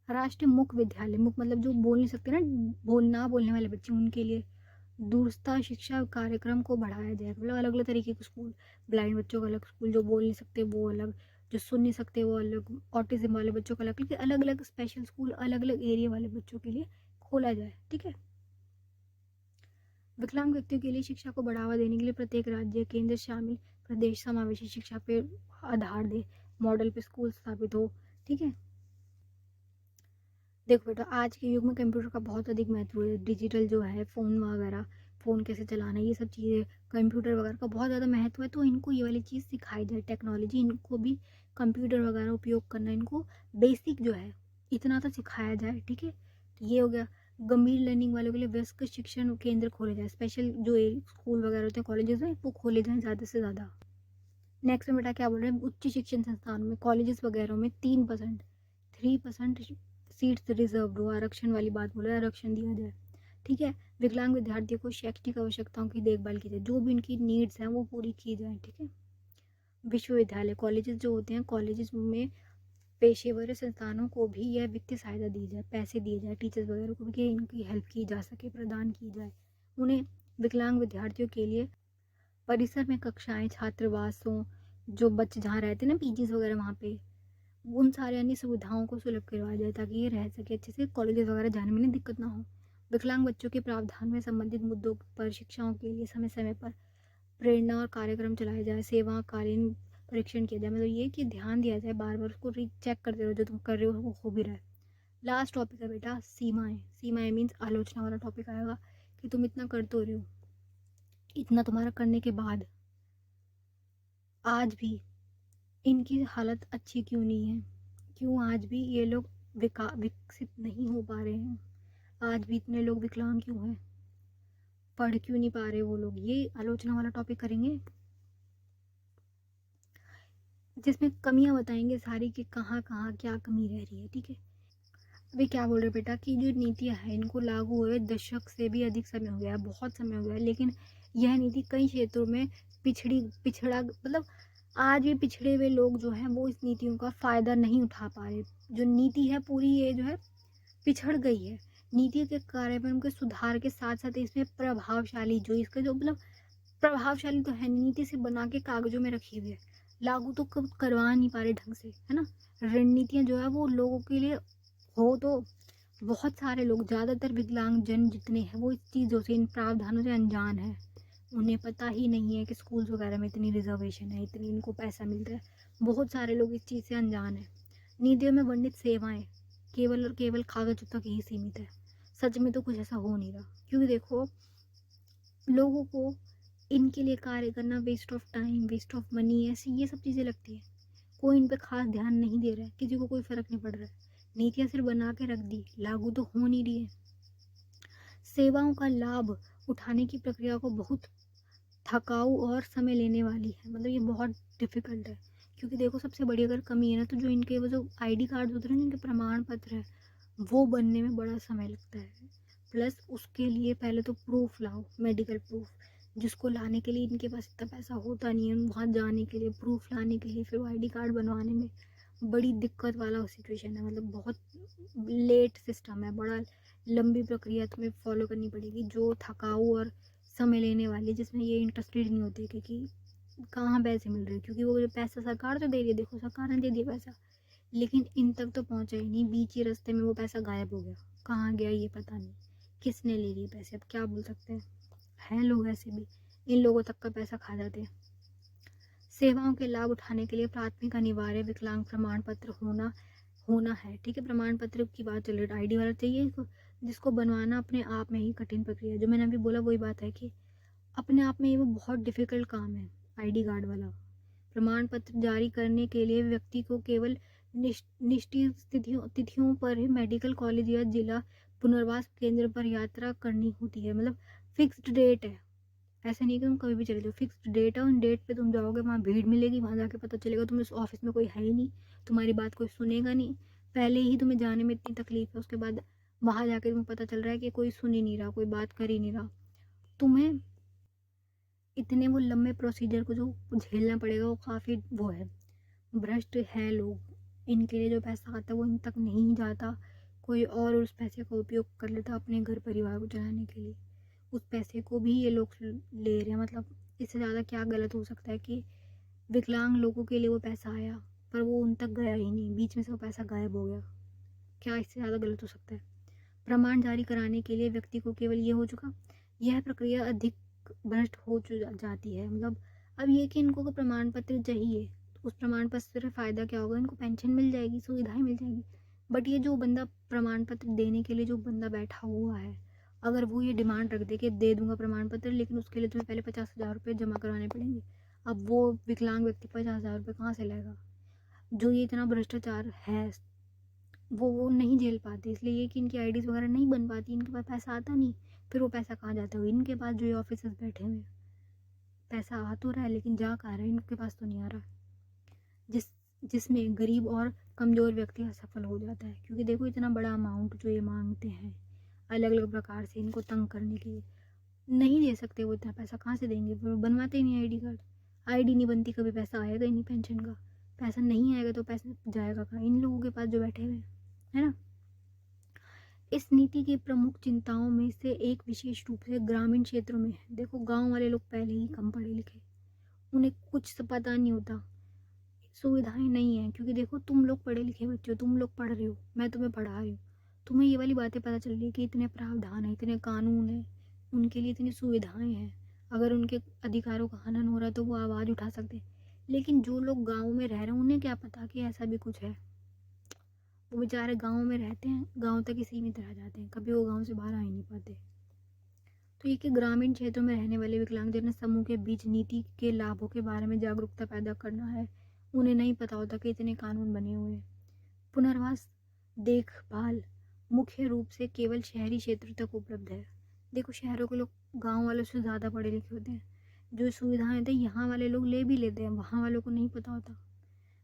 Speaker 1: राष्ट्रीय मुख्य विद्यालय, मुख्य मतलब जो बोल नहीं सकते ना, बोलना बोलने वाले बच्चे, उनके लिए दूरस्थ शिक्षा कार्यक्रम को बढ़ाया जाएगा। मतलब अलग अलग तरीके के स्कूल, ब्लाइंड बच्चों का अलग स्कूल, जो बोल नहीं सकते वो अलग, जो सुन नहीं सकते वो अलग, ऑटिज्म वाले बच्चों का अलग, अलग अलग स्पेशल स्कूल अलग अलग एरिया वाले बच्चों के लिए खोला जाए, ठीक है। विकलांग व्यक्तियों के लिए शिक्षा को बढ़ावा देने के लिए प्रत्येक राज्य, केंद्र शामिल प्रदेश समावेशी शिक्षा पे आधार दे, मॉडल पे स्कूल स्थापित हो, ठीक है। देखो बेटा, आज के युग में कंप्यूटर का बहुत अधिक महत्व है। डिजिटल जो है, फ़ोन वगैरह, फ़ोन कैसे चलाना, ये सब चीज़ें, कंप्यूटर वगैरह का बहुत ज़्यादा महत्व है, तो इनको ये वाली चीज़ सिखाई जाए, टेक्नोलॉजी, इनको भी कंप्यूटर वगैरह उपयोग करना, इनको बेसिक जो है इतना तो सिखाया जाए, ठीक है। तो ये हो गया। गंभीर लर्निंग वालों के लिए वयस्क शिक्षण केंद्र खोले जाए, स्पेशल जो स्कूल वगैरह होते हैं, कॉलेजेस हैं, वो खोले जाएँ ज़्यादा से ज़्यादा। नेक्स्ट में बेटा क्या बोल रहे हैं, उच्च शिक्षण संस्थानों में, कॉलेजेस वगैरह में 3%, 3% सीट्स रिजर्व हो, आरक्षण वाली बात बोले, आरक्षण दिया जाए, ठीक है। विकलांग विद्यार्थियों को शैक्षणिक आवश्यकताओं की देखभाल की जाए, जो भी उनकी नीड्स हैं वो पूरी की जाए, ठीक है। विश्वविद्यालय, कॉलेजेस जो होते हैं, कॉलेजेस में पेशेवर संस्थानों को भी यह वित्तीय सहायता दी जाए, पैसे दिए जाए टीचर्स वगैरह को भी, कि इनकी हेल्प की जा सके, प्रदान की जाए उन्हें। विकलांग विद्यार्थियों के लिए परिसर में कक्षाएं, छात्रावास हों, जो बच्चे जहाँ रहते हैं ना, पीजीज वगैरह, वहाँ पे उन सारे अन्य सुविधाओं को सुलभ करवाया जाए, ताकि ये रह सके अच्छे से, कॉलेजेस वगैरह जाने में दिक्कत ना हो। विकलांग बच्चों के प्रावधान में संबंधित मुद्दों पर शिक्षाओं के लिए समय समय पर प्रेरणा और कार्यक्रम चलाए जाए, सेवाकालीन परीक्षण किया जाए, मतलब ये कि ध्यान दिया जाए, बार बार उसको रीचेक करते रहो, जो तुम कर रहे हो वो हो भी रहा है। लास्ट टॉपिक है बेटा सीमाएं। सीमाएं मीन्स आलोचना वाला टॉपिक आएगा, कि तुम इतना कर तो रहे हो, इतना तुम्हारा करने के बाद आज भी इनकी हालत अच्छी क्यों नहीं है, क्यों आज भी ये लोग विकसित नहीं हो पा रहे हैं, आज भी इतने लोग विकलांग क्यों हैं, पढ़ क्यों नहीं पा रहे वो लोग, ये आलोचना वाला टॉपिक करेंगे, जिसमें कमियां बताएंगे सारी कि कहाँ कहाँ क्या कमी रह रही है, ठीक है। अभी क्या बोल रहे बेटा, कि जो नीतियाँ हैं इनको लागू हुए दशक से भी अधिक समय हो गया है, बहुत समय हो गया है, लेकिन यह नीति कई क्षेत्रों में पिछड़ा मतलब आज भी पिछड़े हुए लोग जो हैं वो इस नीतियों का फ़ायदा नहीं उठा पा रहे। जो नीति है पूरी ये जो है पिछड़ गई है। नीति के कार्यान्वयन के सुधार के साथ साथ इसमें प्रभावशाली, जो इसका जो मतलब प्रभावशाली तो है, नीति से बना के कागजों में रखी हुई है, लागू तो कब करवा नहीं पा रहे ढंग से, है ना। रणनीतियाँ जो है वो लोगों के लिए हो, तो बहुत सारे लोग, ज़्यादातर विकलांग जन जितने हैं वो इस चीज़ों से, इन प्रावधानों से अनजान है, उन्हें पता ही नहीं है कि स्कूल्स वगैरह में इतनी रिजर्वेशन है, इतनी इनको पैसा मिल रहा है। बहुत सारे लोग इस चीज़ से अनजान है। नीतियों में वर्णित सेवाएं केवल और केवल कागजों तक ही सीमित है। सच में तो कुछ ऐसा हो नहीं रहा, क्योंकि देखो लोगों को इनके लिए कार्य करना waste of time, waste of money, ऐसी ये सब चीज़ें लगती है। कोई इन पे खास ध्यान नहीं दे रहा है, किसी को कोई फर्क नहीं पड़ रहा है। नीतियाँ सिर्फ बना के रख दी, लागू तो हो नहीं रही है। सेवाओं का लाभ उठाने की प्रक्रिया को बहुत थकाऊ और समय लेने वाली है, मतलब ये बहुत डिफिकल्ट है। क्योंकि देखो सबसे बड़ी अगर कमी है ना, तो जो इनके वो जो आईडी कार्ड होते हैं ना, जिनके प्रमाण पत्र है, वो बनने में बड़ा समय लगता है। प्लस उसके लिए पहले तो प्रूफ लाओ, मेडिकल प्रूफ, जिसको लाने के लिए इनके पास इतना पैसा होता नहीं है। वहाँ जाने के लिए, प्रूफ लाने के लिए, फिर वो आईडी कार्ड बनवाने में बड़ी दिक्कत वाला सिचुएशन है। मतलब बहुत लेट सिस्टम है, बड़ा लंबी प्रक्रिया तुम्हें फॉलो करनी पड़ेगी, जो थकाऊ और समय लेने वाली, जिसमें ये इंटरेस्टेड नहीं होते कि कहाँ पैसे मिल रहे हैं। क्योंकि वो जो पैसा सरकार तो दे रही है, देखो सरकार ने दे दिया पैसा, लेकिन इन तक तो पहुँचा ही नहीं। बीच ही रास्ते में वो पैसा गायब हो गया, कहाँ गया ये पता नहीं, किसने ले लिए पैसे, अब क्या बोल सकते हैं लोग ऐसे भी, इन लोगों तक का पैसा खा जाते हैं। सेवाओं के लाभ उठाने के लिए प्राथमिक अनिवार्य विकलांग प्रमाण पत्र होना है। ठीक है, प्रमाण पत्र की बात चल रही है, आईडी वाला चाहिए इसको, जिसको बनवाना अपने आप में ही कठिन प्रक्रिया है। जो मैंने अभी बोला वही बात है कि अपने आप में ये वो बहुत डिफिकल्ट काम है। आईडी कार्ड वाला प्रमाण पत्र जारी करने के लिए व्यक्ति को केवल निश्चित तिथियों पर ही मेडिकल कॉलेज या जिला पुनर्वास केंद्र पर यात्रा करनी होती है। मतलब फिक्स्ड डेट है, ऐसा नहीं कि तुम कभी भी चले जाओ। फिक्स्ड डेट है, उन डेट पे तुम जाओगे, वहाँ भीड़ मिलेगी, वहाँ जाके पता चलेगा तुम इस ऑफिस में कोई है ही नहीं, तुम्हारी बात कोई सुनेगा नहीं। पहले ही तुम्हें जाने में इतनी तकलीफ है, उसके बाद वहाँ जाके तुम्हें पता चल रहा है कि कोई सुन ही नहीं रहा, कोई बात कर ही नहीं रहा। तुम्हें इतने वो लंबे प्रोसीजर को जो झेलना पड़ेगा, वो काफ़ी वो है, भ्रष्ट है लोग। इनके लिए जो पैसा आता है वो इन तक नहीं जाता, कोई और उस पैसे का उपयोग कर लेता अपने घर परिवार को चलाने के लिए। उस पैसे को भी ये लोग ले रहे हैं। मतलब इससे ज़्यादा क्या गलत हो सकता है कि विकलांग लोगों के लिए वो पैसा आया, पर वो उन तक गया ही नहीं, बीच में से वो पैसा गायब हो गया। क्या इससे ज़्यादा गलत हो सकता है? प्रमाण जारी कराने के लिए व्यक्ति को केवल ये हो चुका, यह प्रक्रिया अधिक भ्रष्ट हो जाती है। मतलब अब ये कि इनको को प्रमाण पत्र चाहिए, तो उस प्रमाण पत्र से फ़ायदा क्या होगा, इनको पेंशन मिल जाएगी, सुविधाएं मिल जाएगी। बट ये जो बंदा प्रमाण पत्र देने के लिए जो बंदा बैठा हुआ है, अगर वो ये डिमांड रख दे कि दे दूंगा प्रमाण पत्र, लेकिन उसके लिए तुम्हें पहले 50,000 रुपये जमा करवाने पड़ेंगे, अब वो विकलांग व्यक्ति 50,000 रुपये कहाँ से लाएगा? जो ये इतना भ्रष्टाचार है, वो नहीं झेल पाते। इसलिए ये कि इनकी आईडीज़ वगैरह नहीं बन पाती, इनके पास पैसा आता नहीं, फिर वो पैसा कहाँ जाता है इनके पास, जो ये ऑफिसर्स बैठे हुए हैं। पैसा आ तो रहा है, लेकिन जा कहाँ रहा है, इनके पास तो नहीं आ रहा, जिसमें गरीब और कमज़ोर व्यक्ति असफल हो जाता है। क्योंकि देखो इतना बड़ा अमाउंट जो ये मांगते हैं अलग अलग प्रकार से इनको तंग करने के लिए, नहीं दे सकते। वो इतना पैसा कहाँ से देंगे, वो बनवाते ही नहीं आईडी कार्ड। आईडी नहीं बनती, कभी पैसा आएगा ही नहीं पेंशन का। पैसा नहीं आएगा तो पैसा जाएगा कहाँ, इन लोगों के पास जो बैठे हुए हैं, है ना। इस नीति की प्रमुख चिंताओं में से एक विशेष रूप से ग्रामीण क्षेत्रों में है। देखो गांव वाले लोग पहले ही कम पढ़े लिखे, उन्हें कुछ पता नहीं होता, सुविधाएं नहीं है। क्योंकि देखो तुम लोग पढ़े लिखे बच्चे हो, तुम लोग पढ़ रहे हो, मैं तुम्हें पढ़ा रही हूँ, तुम्हें ये वाली बातें पता चल रही है कि इतने प्रावधान है, इतने कानून है, उनके लिए इतनी सुविधाएं हैं। अगर उनके अधिकारों का हनन हो रहा है तो वो आवाज़ उठा सकते हैं। लेकिन जो लोग गाँव में रह रहे हैं उन्हें क्या पता कि ऐसा भी कुछ है। वो बेचारे गाँव में रहते हैं, गाँव तक ही सीमित रह जाते हैं, कभी वो गाँव से बाहर आ ही नहीं पाते। तो ये कि ग्रामीण क्षेत्रों में रहने वाले विकलांगजन समूह के बीच नीति के लाभों के बारे में जागरूकता पैदा करना है। उन्हें नहीं पता होता कि इतने कानून बने हुए हैं। पुनर्वास देखभाल मुख्य रूप से केवल शहरी क्षेत्र तक उपलब्ध है। देखो शहरों के लोग गाँव वालों से ज़्यादा पढ़े लिखे होते हैं, जो सुविधाएं होती हैं यहाँ वाले लोग ले भी लेते हैं, वहाँ वालों को नहीं पता होता।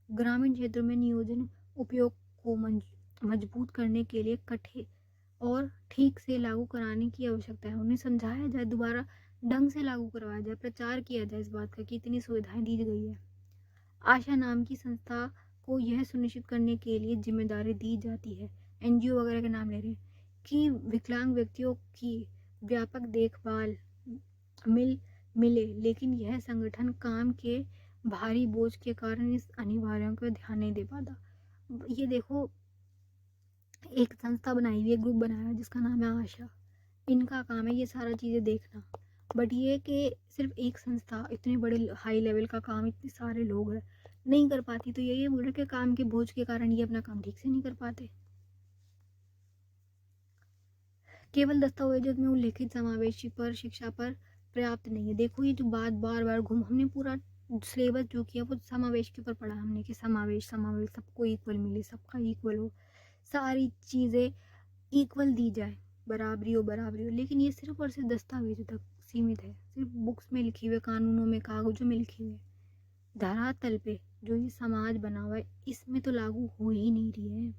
Speaker 1: ग्रामीण क्षेत्रों में नियोजन उपयोग को मजबूत करने के लिए कठिन और ठीक से लागू कराने की आवश्यकता है। उन्हें समझाया जाए, दोबारा ढंग से लागू करवाया जाए, प्रचार किया जाए इस बात का कि इतनी सुविधाएं दी गई है। आशा नाम की संस्था को यह सुनिश्चित करने के लिए जिम्मेदारी दी जाती है, एनजीओ वगैरह के नाम ले रहे हैं, कि विकलांग व्यक्तियों की व्यापक देखभाल मिले। लेकिन यह संगठन काम के भारी बोझ के कारण इस अनिवार्यों को ध्यान नहीं दे पाता। ये देखो एक संस्था बनाई हुई है, ग्रुप बनाया है जिसका नाम है आशा। इनका काम है ये सारा चीज़ें देखना, बट ये कि सिर्फ एक संस्था इतने बड़े हाई लेवल का काम, इतने सारे लोग हैं, नहीं कर पाती, तो ये बोल रहे कि काम के बोझ के कारण ये अपना काम ठीक से नहीं कर पाते। केवल दस्तावेजों में उल्लिखित समावेशी पर शिक्षा पर पर्याप्त नहीं है। देखो ये जो बात बार बार घूम, हमने पूरा सिलेबस जो किया वो समावेश के ऊपर पढ़ा हमने कि समावेश समावेश सबको इक्वल मिले, सबका इक्वल हो, सारी चीज़ें इक्वल दी जाए, बराबरी हो बराबरी हो। लेकिन ये सिर्फ और सिर्फ दस्तावेजों तक सीमित है, सिर्फ बुक्स में लिखी हुए, कानूनों में, कागजों में लिखी हुई। धरातल पे जो ये समाज बना हुआ है इसमें तो लागू हो ही नहीं रही है।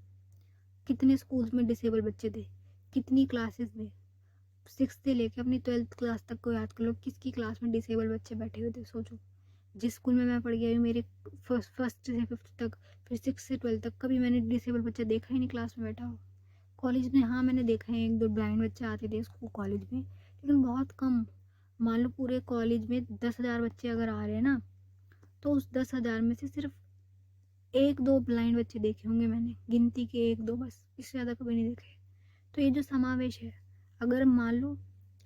Speaker 1: कितने स्कूल्स में डिसेबल बच्चे थे, कितनी क्लासेस में, 6th से लेके अपनी 12th क्लास तक को याद कर लो, किसकी क्लास में डिसेबल बच्चे बैठे हुए थे। सोचो, जिस स्कूल में मैं पढ़ गई हूँ, मेरे फर्स्ट से 5th तक, फिर 6 से 12 तक, कभी मैंने डिसेबल बच्चा देखा ही नहीं क्लास में बैठा हो। कॉलेज में हाँ मैंने देखा है, 1-2 ब्लाइंड बच्चे आते थे स्कूल कॉलेज में, लेकिन बहुत कम। मान लो पूरे कॉलेज में 10,000 बच्चे अगर आ रहे हैं ना, तो उस 10,000 में से सिर्फ 1-2 ब्लाइंड बच्चे देखे होंगे मैंने, गिनती के 1-2 बस, इससे ज़्यादा कभी नहीं देखे। तो ये जो समावेश है, अगर मान लो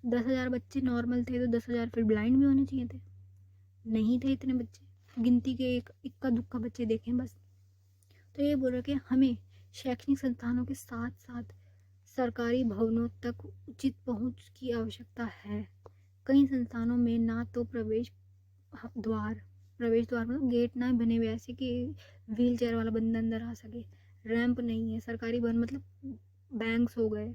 Speaker 1: 10,000 बच्चे नॉर्मल थे, तो 10,000 फिर ब्लाइंड भी होने चाहिए थे, नहीं थे इतने बच्चे, गिनती के एक इक्का दुक्का बच्चे देखें बस। तो ये बोल रहे कि हमें शैक्षणिक संस्थानों के साथ साथ सरकारी भवनों तक उचित पहुंच की आवश्यकता है। कई संस्थानों में ना तो प्रवेश द्वार मतलब गेट ना बने हुए ऐसे कि व्हील चेयर वाला बंदा अंदर आ सके, रैंप नहीं है। सरकारी भवन मतलब बैंक्स हो गए,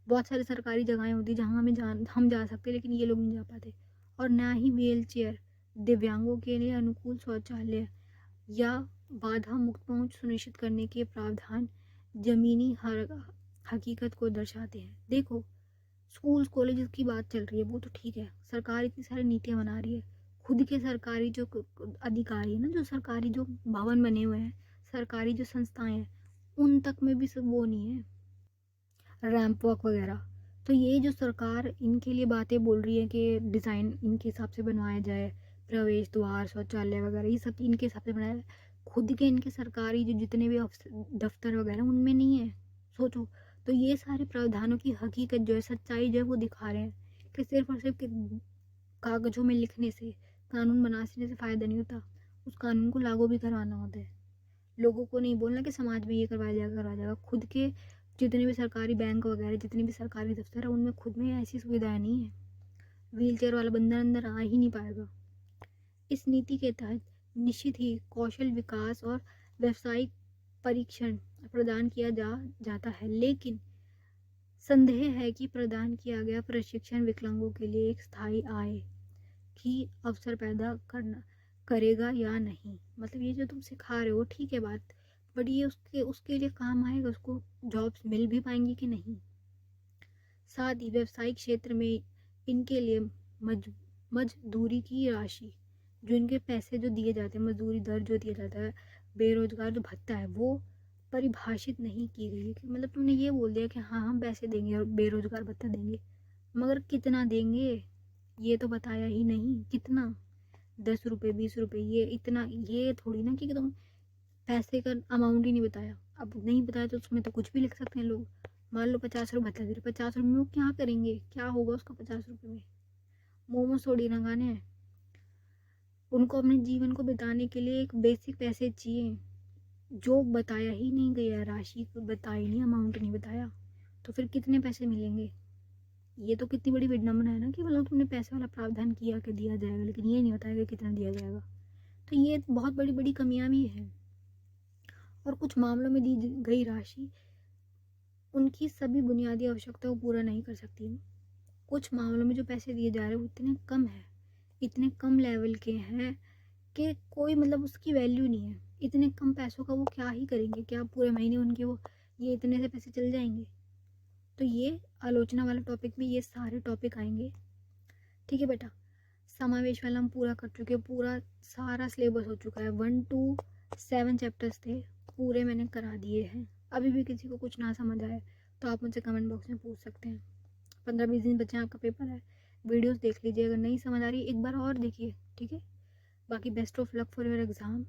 Speaker 1: बहुत सारी सरकारी जगहें होती जहाँ हम जा सकते, लेकिन ये लोग नहीं जा पाते। और ना ही व्हील चेयर, दिव्यांगों के लिए अनुकूल शौचालय या बाधा मुक्त पहुंच सुनिश्चित करने के प्रावधान जमीनी हकीकत को दर्शाते हैं। देखो, स्कूल्स कॉलेजेस की बात चल रही है, वो तो ठीक है, सरकार इतनी सारी नीतियां बना रही है, खुद के सरकारी जो अधिकारी है ना, जो सरकारी जो भवन बने हुए हैं, सरकारी जो संस्थाएं हैं, उन तक में भी सब वो नहीं है, रैंप वॉक वगैरह। तो ये जो सरकार इनके लिए बातें बोल रही है कि डिज़ाइन इनके हिसाब से बनवाया जाए, प्रवेश द्वार शौचालय वगैरह ये सब इनके हिसाब से बनाया जाए, खुद के इनके सरकारी जो जितने भी दफ्तर वगैरह उनमें नहीं है। सोचो, तो ये सारे प्रावधानों की हकीकत जो है, सच्चाई जो है वो दिखा रहे हैं कि सिर्फ और सिर्फ कागजों में लिखने से, कानून बनाने से फ़ायदा नहीं होता, उस कानून को लागू भी करवाना होता है। लोगों को नहीं बोलना कि समाज में ये करवाया जाएगा। खुद के जितने भी सरकारी बैंक वगैरह, जितने भी सरकारी दफ्तर है, उनमें खुद में ऐसी सुविधाएं नहीं है, व्हील चेयर वाला बंदा अंदर आ ही नहीं पाएगा। इस नीति के तहत निश्चित ही कौशल विकास और व्यावसायिक परीक्षण प्रदान किया जाता है, लेकिन संदेह है कि प्रदान किया गया प्रशिक्षण विकलांगों के लिए एक स्थायी आय की अवसर पैदा करेगा या नहीं। मतलब ये जो तुम सिखा रहे हो ठीक है बात, बट ये उसके लिए काम आएगा, उसको जॉब्स मिल भी पाएंगी कि नहीं। साथ ही व्यवसायिक क्षेत्र में इनके लिए मजदूरी की राशि, जो इनके पैसे जो दिए जाते हैं, मजदूरी दर जो दिया जाता है, बेरोजगार जो भत्ता है, वो परिभाषित नहीं की गई है। कि मतलब तुमने ये बोल दिया कि हाँ हम पैसे देंगे और बेरोजगार भत्ता देंगे, मगर कितना देंगे ये तो बताया ही नहीं। कितना, 10 रुपये 20 रुपये, ये इतना, ये थोड़ी ना कि तुम पैसे का अमाउंट ही नहीं बताया। अब नहीं बताया तो उसमें तो कुछ भी लिख सकते हैं लोग। मान लो 50 रुपये भत्ता दे रहे, 50 रुपये में वो क्या करेंगे, क्या होगा उसका 50 रुपये में, मोमोज थोड़ी ना खाने हैं उनको। अपने जीवन को बिताने के लिए एक बेसिक पैसे चाहिए, जो बताया ही नहीं गया, राशि बताई नहीं, अमाउंट नहीं बताया, तो फिर कितने पैसे मिलेंगे। ये तो कितनी बड़ी विडम्बना है ना कि मतलब तुमने पैसे वाला प्रावधान किया कि दिया जाएगा, लेकिन ये नहीं बताया कि कितना दिया जाएगा। तो ये बहुत बड़ी बड़ी कमियां भी हैं। और कुछ मामलों में दी गई राशि उनकी सभी बुनियादी आवश्यकताओं को पूरा नहीं कर सकती। कुछ मामलों में जो पैसे दिए जा रहे हैं वो इतने कम है, इतने कम लेवल के हैं कि कोई मतलब उसकी वैल्यू नहीं है। इतने कम पैसों का वो क्या ही करेंगे, क्या पूरे महीने उनके वो ये इतने से पैसे चल जाएंगे। तो ये आलोचना वाला टॉपिक में ये सारे टॉपिक आएंगे। ठीक है बेटा, समावेश वाला हम पूरा कर चुके हैं, पूरा सारा सिलेबस हो चुका है, 1 to 7 चैप्टर्स थे, पूरे मैंने करा दिए हैं। अभी भी किसी को कुछ ना समझ आए तो आप मुझसे कमेंट बॉक्स में पूछ सकते हैं। 15-20 दिन बच्चे आपका पेपर है, वीडियोस देख लीजिए, अगर नहीं समझ आ रही एक बार और देखिए, ठीक है। बाकी best of luck for your exam.